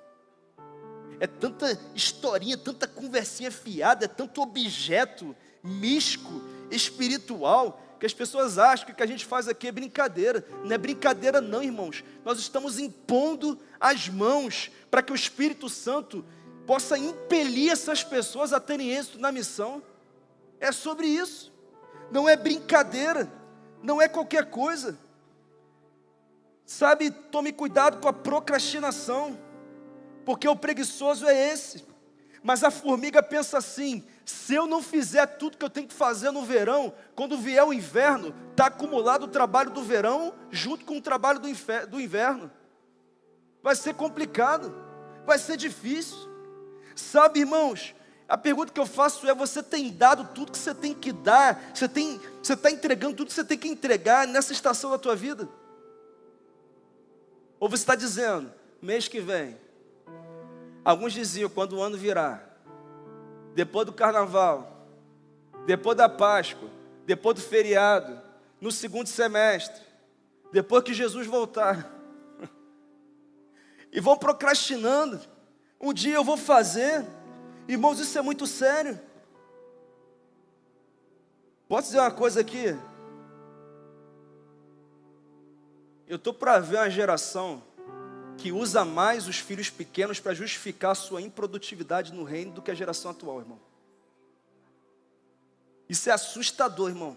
É tanta historinha, tanta conversinha fiada, é tanto objeto místico, espiritual, que as pessoas acham que o que a gente faz aqui é brincadeira. Não é brincadeira não, irmãos. Nós estamos impondo as mãos para que o Espírito Santo possa impelir essas pessoas a terem êxito na missão. É sobre isso. Não é brincadeira, não é qualquer coisa. Sabe, tome cuidado com a procrastinação, porque o preguiçoso é esse. Mas a formiga pensa assim, se eu não fizer tudo que eu tenho que fazer no verão, quando vier o inverno, está acumulado o trabalho do verão, junto com o trabalho do inverno. Vai ser complicado, vai ser difícil. Sabe, irmãos, a pergunta que eu faço é, você tem dado tudo que você tem que dar? Você está entregando tudo que você tem que entregar nessa estação da tua vida? Ou você está dizendo, mês que vem? Alguns diziam, quando o ano virar, depois do carnaval, depois da Páscoa, depois do feriado, no segundo semestre, depois que Jesus voltar. E vão procrastinando. Um dia eu vou fazer. Irmãos, isso é muito sério. Posso dizer uma coisa aqui? Eu estou para ver uma geração que usa mais os filhos pequenos para justificar a sua improdutividade no reino do que a geração atual, irmão. Isso é assustador, irmão.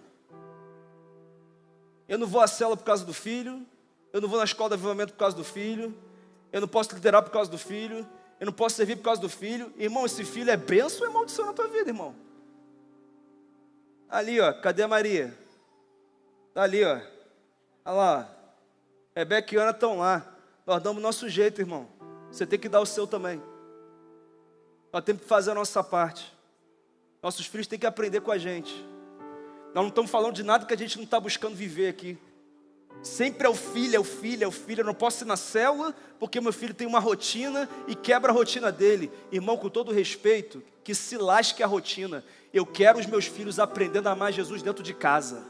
Eu não vou à célula por causa do filho, eu não vou na escola de avivamento por causa do filho, eu não posso liderar por causa do filho, eu não posso servir por causa do filho. Irmão, esse filho é bênção ou é maldição na tua vida, irmão? Ali, ó, cadê a Maria? Tá ali, ó. Olha lá, Rebeca e Ana estão lá. Nós damos o nosso jeito, irmão. Você tem que dar o seu também. Nós temos que fazer a nossa parte. Nossos filhos têm que aprender com a gente. Nós não estamos falando de nada que a gente não está buscando viver aqui. Sempre é o filho, é o filho, é o filho. Eu não posso ir na célula porque meu filho tem uma rotina e quebra a rotina dele. Irmão, com todo respeito, que se lasque a rotina. Eu quero os meus filhos aprendendo a amar Jesus dentro de casa.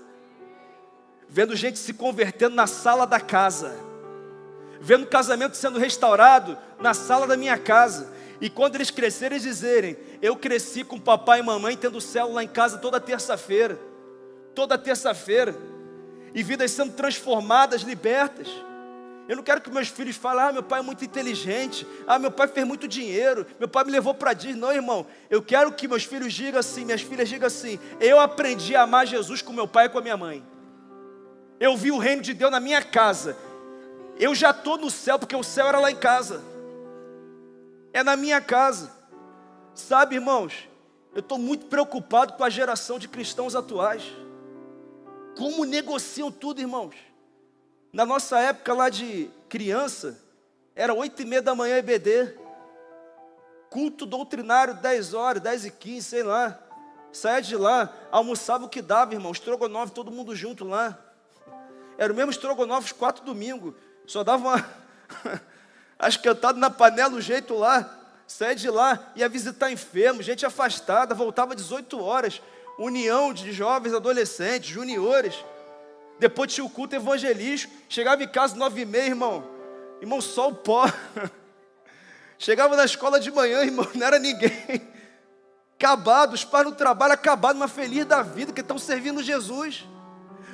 Vendo gente se convertendo na sala da casa. Vendo casamento sendo restaurado na sala da minha casa. E quando eles crescerem, eles dizerem: eu cresci com papai e mamãe tendo célula lá em casa toda terça-feira. Toda terça-feira. E vidas sendo transformadas, libertas. Eu não quero que meus filhos falem: ah, meu pai é muito inteligente, ah, meu pai fez muito dinheiro, meu pai me levou para Disney. Não, irmão, eu quero que meus filhos digam assim, minhas filhas digam assim: eu aprendi a amar Jesus com meu pai e com a minha mãe. Eu vi o reino de Deus na minha casa. Eu já estou no céu, porque o céu era lá em casa. É na minha casa. Sabe, irmãos, eu estou muito preocupado com a geração de cristãos atuais. Como negociam tudo, irmãos. Na nossa época lá de criança, era 8h30 da manhã EBD. Culto doutrinário 10 horas, 10h15, sei lá. Saia de lá, almoçava o que dava, irmão. Estrogonofe, todo mundo junto lá. Era o mesmo estrogonofe os 4 domingos. Só dava as cantadas na panela, o jeito lá. Saia de lá, ia visitar enfermos, gente afastada, voltava 18 horas. União de jovens, adolescentes, juniores. Depois tinha o culto evangelístico. Chegava em casa 9h30, irmão. Irmão, só o pó. Chegava na escola de manhã, irmão, não era ninguém. Acabado, os pais no trabalho, acabado, mas feliz da vida, que estão servindo Jesus.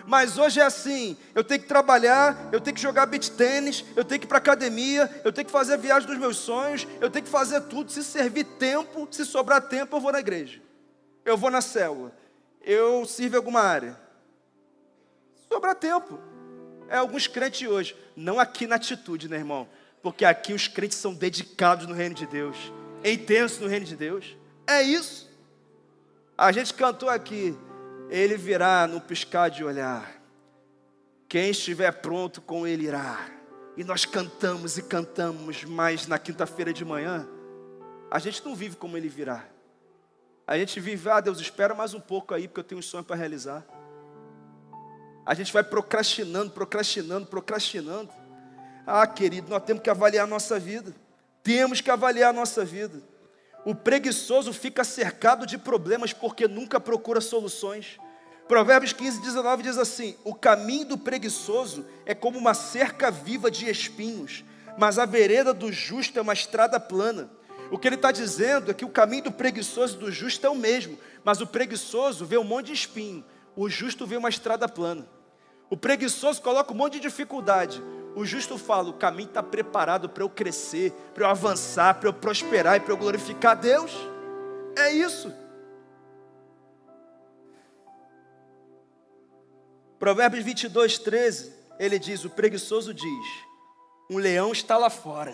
Mas hoje é assim: eu tenho que trabalhar, eu tenho que jogar beach tênis, eu tenho que ir para academia, eu tenho que fazer a viagem dos meus sonhos, eu tenho que fazer tudo. Se servir tempo, se sobrar tempo, eu vou na igreja, eu vou na célula, eu sirvo em alguma área. Se sobrar tempo. É alguns crentes hoje, não aqui na atitude, né, irmão? Porque aqui os crentes são dedicados no reino de Deus, intensos no reino de Deus. É isso. A gente cantou aqui: ele virá no piscar de olhar, quem estiver pronto com ele irá. E nós cantamos e cantamos, mas na quinta-feira de manhã a gente não vive como ele virá. A gente vive: ah, Deus, espera mais um pouco aí, porque eu tenho um sonho para realizar. A gente vai procrastinando. Ah, querido, nós temos que avaliar a nossa vida. Temos que avaliar a nossa vida. O preguiçoso fica cercado de problemas porque nunca procura soluções. Provérbios 15:19 diz assim: o caminho do preguiçoso é como uma cerca viva de espinhos, mas a vereda do justo é uma estrada plana. O que ele está dizendo é que o caminho do preguiçoso e do justo é o mesmo, mas o preguiçoso vê um monte de espinho, o justo vê uma estrada plana. O preguiçoso coloca um monte de dificuldade, o justo fala: o caminho está preparado para eu crescer, para eu avançar, para eu prosperar e para eu glorificar a Deus. É isso. Provérbios 22:13, ele diz: o preguiçoso diz: um leão está lá fora.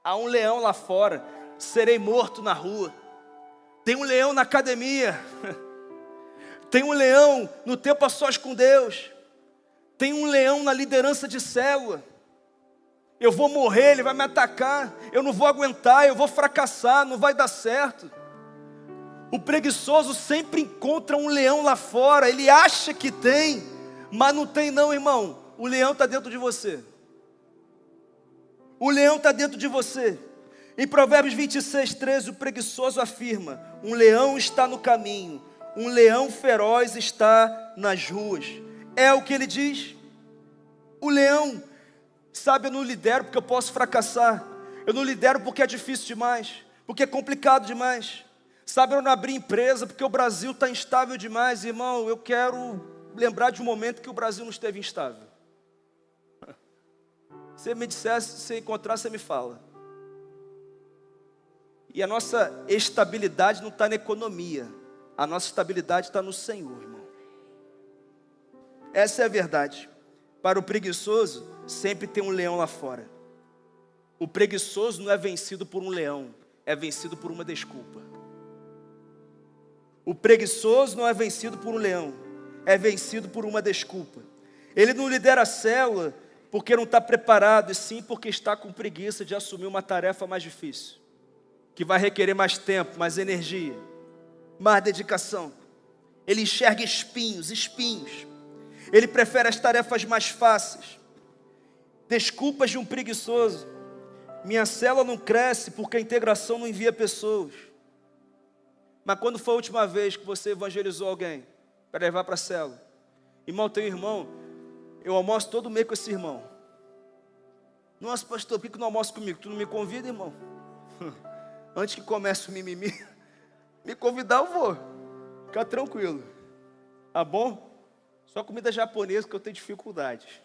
Há um leão lá fora, serei morto na rua. Tem um leão na academia. Tem um leão no tempo a sós com Deus. Tem um leão na liderança de célula. Eu vou morrer, ele vai me atacar. Eu não vou aguentar, eu vou fracassar, não vai dar certo. O preguiçoso sempre encontra um leão lá fora. Ele acha que tem, mas não tem não, irmão. O leão está dentro de você. O leão está dentro de você. Em Provérbios 26:13, o preguiçoso afirma: um leão está no caminho, um leão feroz está nas ruas. É o que ele diz. O leão, sabe, eu não lidero porque eu posso fracassar. Eu não lidero porque é difícil demais, porque é complicado demais. Sabe, eu não abri empresa porque o Brasil está instável demais. Irmão, eu quero lembrar de um momento que o Brasil não esteve instável. Se me dissesse, se encontrar, você me fala. E a nossa estabilidade não está na economia. A nossa estabilidade está no Senhor, irmão. Essa é a verdade. Para o preguiçoso, sempre tem um leão lá fora. O preguiçoso não é vencido por um leão, é vencido por uma desculpa. O preguiçoso não é vencido por um leão, é vencido por uma desculpa. Ele não lidera a célula porque não está preparado, e sim porque está com preguiça de assumir uma tarefa mais difícil, que vai requerer mais tempo, mais energia, mais dedicação. Ele enxerga espinhos. Ele prefere as tarefas mais fáceis. Desculpas de um preguiçoso: minha célula não cresce porque a integração não envia pessoas. Mas quando foi a última vez que você evangelizou alguém para levar para a célula? Irmão, tem um irmão, eu almoço todo mês com esse irmão. Nossa, pastor, por que não almoça comigo? Tu não me convida, irmão? Antes que comece o mimimi, me convidar eu vou. Fica tranquilo. Tá bom? Só comida japonesa que eu tenho dificuldade.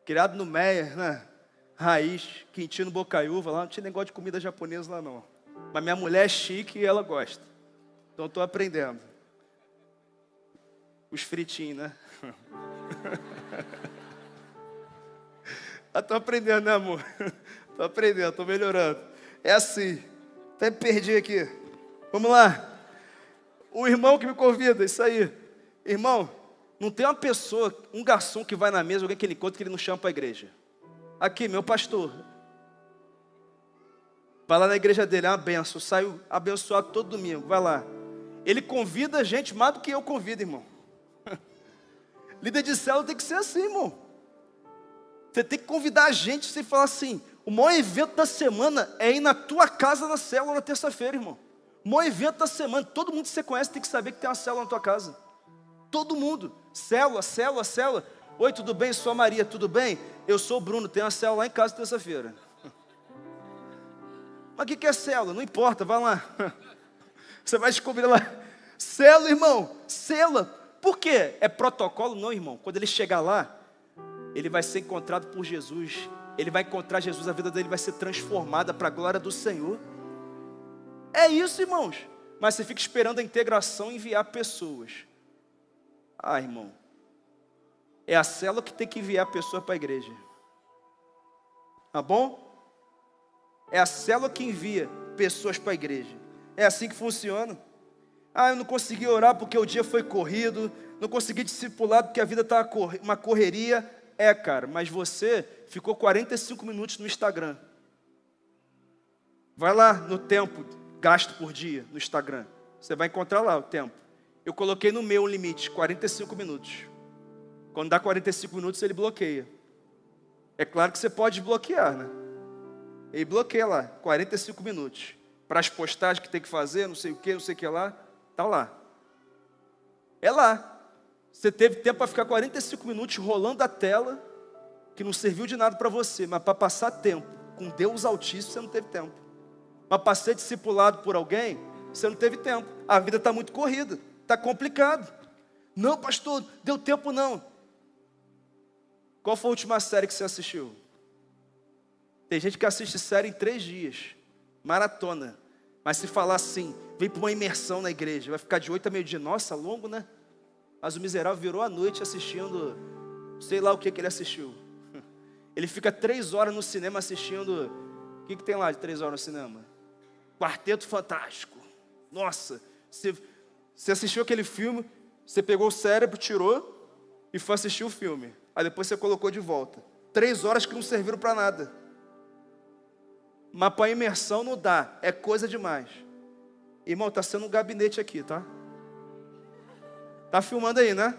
Criado no Meia, né? Raiz, Quintino Bocaiúva, lá não tinha negócio de comida japonesa lá não. Mas minha mulher é chique e ela gosta. Então estou aprendendo. Os fritinhos, né? Estou aprendendo, né, amor? Estou aprendendo, estou melhorando. É assim. Até me perdi aqui. Vamos lá. O irmão que me convida, isso aí. Irmão, não tem uma pessoa, um garçom que vai na mesa, alguém que ele encontra que ele não chama para a igreja. Aqui, meu pastor. Vai lá na igreja dele, é uma benção. Saio abençoado todo domingo, vai lá. Ele convida a gente mais do que eu convido, irmão. Líder de célula tem que ser assim, irmão. Você tem que convidar a gente, você fala assim: o maior evento da semana é ir na tua casa na célula na terça-feira, irmão. O maior evento da semana, todo mundo que você conhece tem que saber que tem uma célula na tua casa. Todo mundo. Célula. Oi, tudo bem? Sou a Maria, tudo bem? Eu sou o Bruno, tenho uma célula lá em casa terça-feira. Mas o que é célula? Não importa, vai lá. Você vai descobrir lá. Célula, irmão, célula. Por quê? É protocolo? Não, irmão. Quando ele chegar lá, ele vai ser encontrado por Jesus. Ele vai encontrar Jesus, a vida dele vai ser transformada para a glória do Senhor. É isso, irmãos. Mas você fica esperando a integração enviar pessoas. Ah, irmão. É a célula que tem que enviar a pessoa para a igreja. Tá bom? É a célula que envia pessoas para a igreja. É assim que funciona. Ah, eu não consegui orar porque o dia foi corrido. Não consegui discipular porque a vida está uma correria. É, cara, mas você ficou 45 minutos no Instagram. Vai lá no tempo gasto por dia no Instagram. Você vai encontrar lá o tempo. Eu coloquei no meu limite, 45 minutos. Quando dá 45 minutos, ele bloqueia. É claro que você pode bloquear, né? Ele bloqueia lá, 45 minutos. Para as postagens que tem que fazer, não sei o que lá, tá lá. É lá. Você teve tempo para ficar 45 minutos rolando a tela, que não serviu de nada para você, mas para passar tempo com Deus Altíssimo, você não teve tempo. Mas para ser discipulado por alguém, você não teve tempo. A vida está muito corrida, está complicado. Não, pastor, deu tempo não. Qual foi a última série que você assistiu? Tem gente que assiste série em 3 dias, maratona. Mas se falar assim, vem para uma imersão na igreja, vai ficar de 8 a meio-dia. Nossa, longo, né? Mas o miserável virou a noite assistindo, sei lá o que ele assistiu. Ele fica 3 horas no cinema assistindo. O que tem lá de 3 horas no cinema? Quarteto Fantástico. Nossa, você assistiu aquele filme, você pegou o cérebro, tirou e foi assistir o filme. Aí depois você colocou de volta. 3 horas que não serviram para nada. Mas para imersão não dá, é coisa demais. Irmão, está sendo um gabinete aqui, tá? Tá filmando aí, né?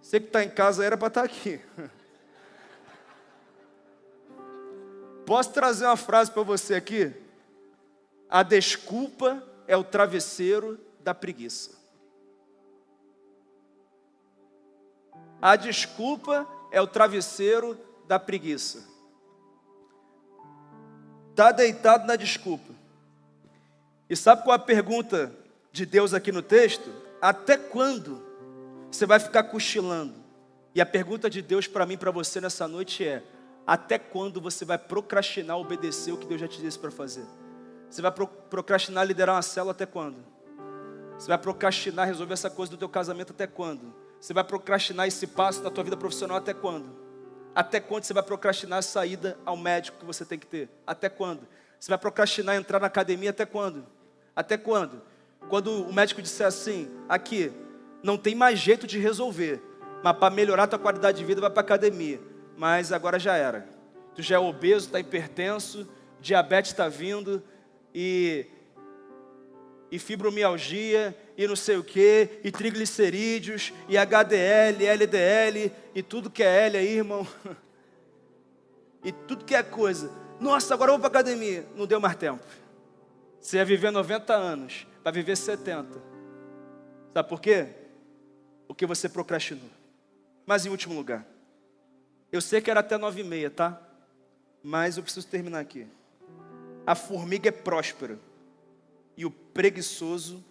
Você que está em casa era para estar aqui. Posso trazer uma frase para você aqui? A desculpa é o travesseiro da preguiça. A desculpa é o travesseiro da preguiça. Está deitado na desculpa. E sabe qual é a pergunta de Deus aqui no texto? Até quando você vai ficar cochilando? E a pergunta de Deus para mim e para você nessa noite é: até quando você vai procrastinar obedecer o que Deus já te disse para fazer? Você vai procrastinar liderar uma célula até quando? Você vai procrastinar resolver essa coisa do teu casamento até quando? Você vai procrastinar esse passo na tua vida profissional até quando? Até quando você vai procrastinar a saída ao médico que você tem que ter? Até quando? Você vai procrastinar entrar na academia até quando? Até quando? Quando o médico disser assim, aqui, não tem mais jeito de resolver, mas para melhorar a tua qualidade de vida vai para a academia. Mas agora já era. Tu já é obeso, está hipertenso, diabetes está vindo e fibromialgia, e não sei o que, e triglicerídeos, e HDL, LDL, e tudo que é L aí, irmão. E tudo que é coisa. Nossa, agora eu vou para academia. Não deu mais tempo. Você ia viver 90 anos, vai viver 70. Sabe por quê? Porque você procrastinou. Mas em último lugar, eu sei que era até 9h30, tá? Mas eu preciso terminar aqui. A formiga é próspera e o preguiçoso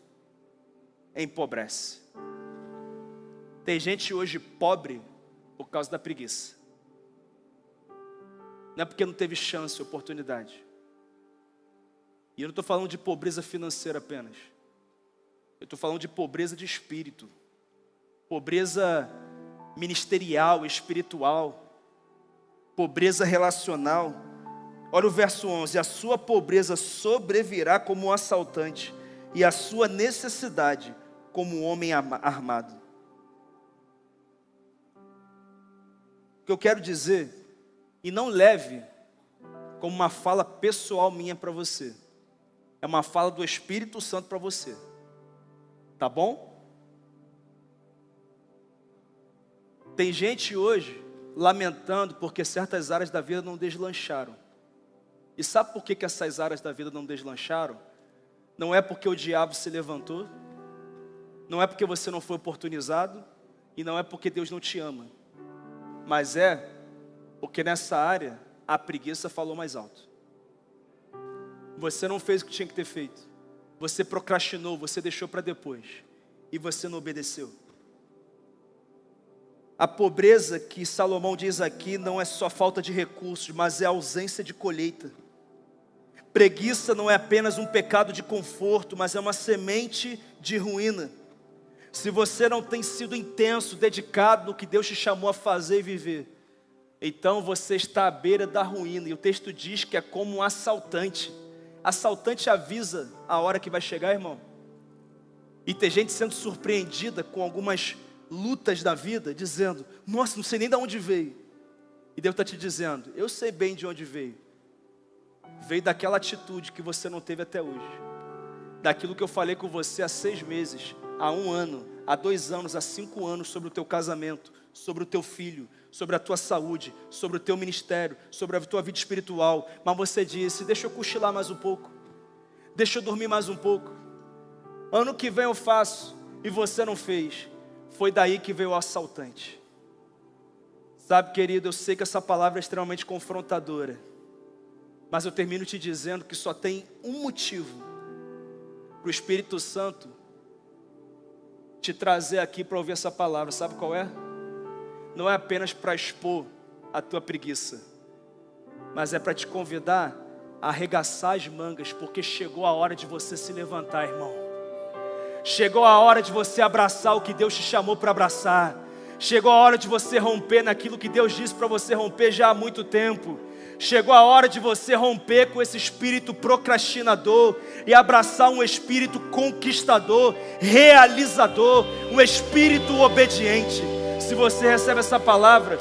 empobrece. Tem gente hoje pobre por causa da preguiça. Não é porque não teve chance, oportunidade. E eu não estou falando de pobreza financeira apenas. Eu estou falando de pobreza de espírito. Pobreza ministerial, espiritual. Pobreza relacional. Olha o verso 11. A sua pobreza sobrevirá como um assaltante, e a sua necessidade como um homem armado. O que eu quero dizer, e não leve como uma fala pessoal minha para você, é uma fala do Espírito Santo para você, tá bom? Tem gente hoje lamentando porque certas áreas da vida não deslancharam. E sabe por que essas áreas da vida não deslancharam? Não é porque o diabo se levantou, não é porque você não foi oportunizado, e não é porque Deus não te ama, mas é porque nessa área a preguiça falou mais alto. Você não fez o que tinha que ter feito, você procrastinou, você deixou para depois, e você não obedeceu. A pobreza que Salomão diz aqui não é só falta de recursos, mas é ausência de colheita. Preguiça não é apenas um pecado de conforto, mas é uma semente de ruína. Se você não tem sido intenso, dedicado no que Deus te chamou a fazer e viver, então você está à beira da ruína. E o texto diz que é como um assaltante. Assaltante avisa a hora que vai chegar, irmão. E tem gente sendo surpreendida com algumas lutas da vida, dizendo, nossa, não sei nem de onde veio. E Deus está te dizendo, eu sei bem de onde veio. Veio daquela atitude que você não teve até hoje. Daquilo que eu falei com você há 6 meses, há 1 ano, há 2 anos, há 5 anos, sobre o teu casamento, sobre o teu filho, sobre a tua saúde, sobre o teu ministério, sobre a tua vida espiritual. Mas você disse, deixa eu cochilar mais um pouco, deixa eu dormir mais um pouco. Ano que vem eu faço, e você não fez. Foi daí que veio o assaltante. Sabe, querido, eu sei que essa palavra é extremamente confrontadora, mas eu termino te dizendo que só tem um motivo para o Espírito Santo te trazer aqui para ouvir essa palavra. Sabe qual é? Não é apenas para expor a tua preguiça, mas é para te convidar a arregaçar as mangas, porque chegou a hora de você se levantar, irmão. Chegou a hora de você abraçar o que Deus te chamou para abraçar. Chegou a hora de você romper naquilo que Deus disse para você romper já há muito tempo. Chegou a hora de você romper com esse espírito procrastinador e abraçar um espírito conquistador, realizador, um espírito obediente. Se você recebe essa palavra,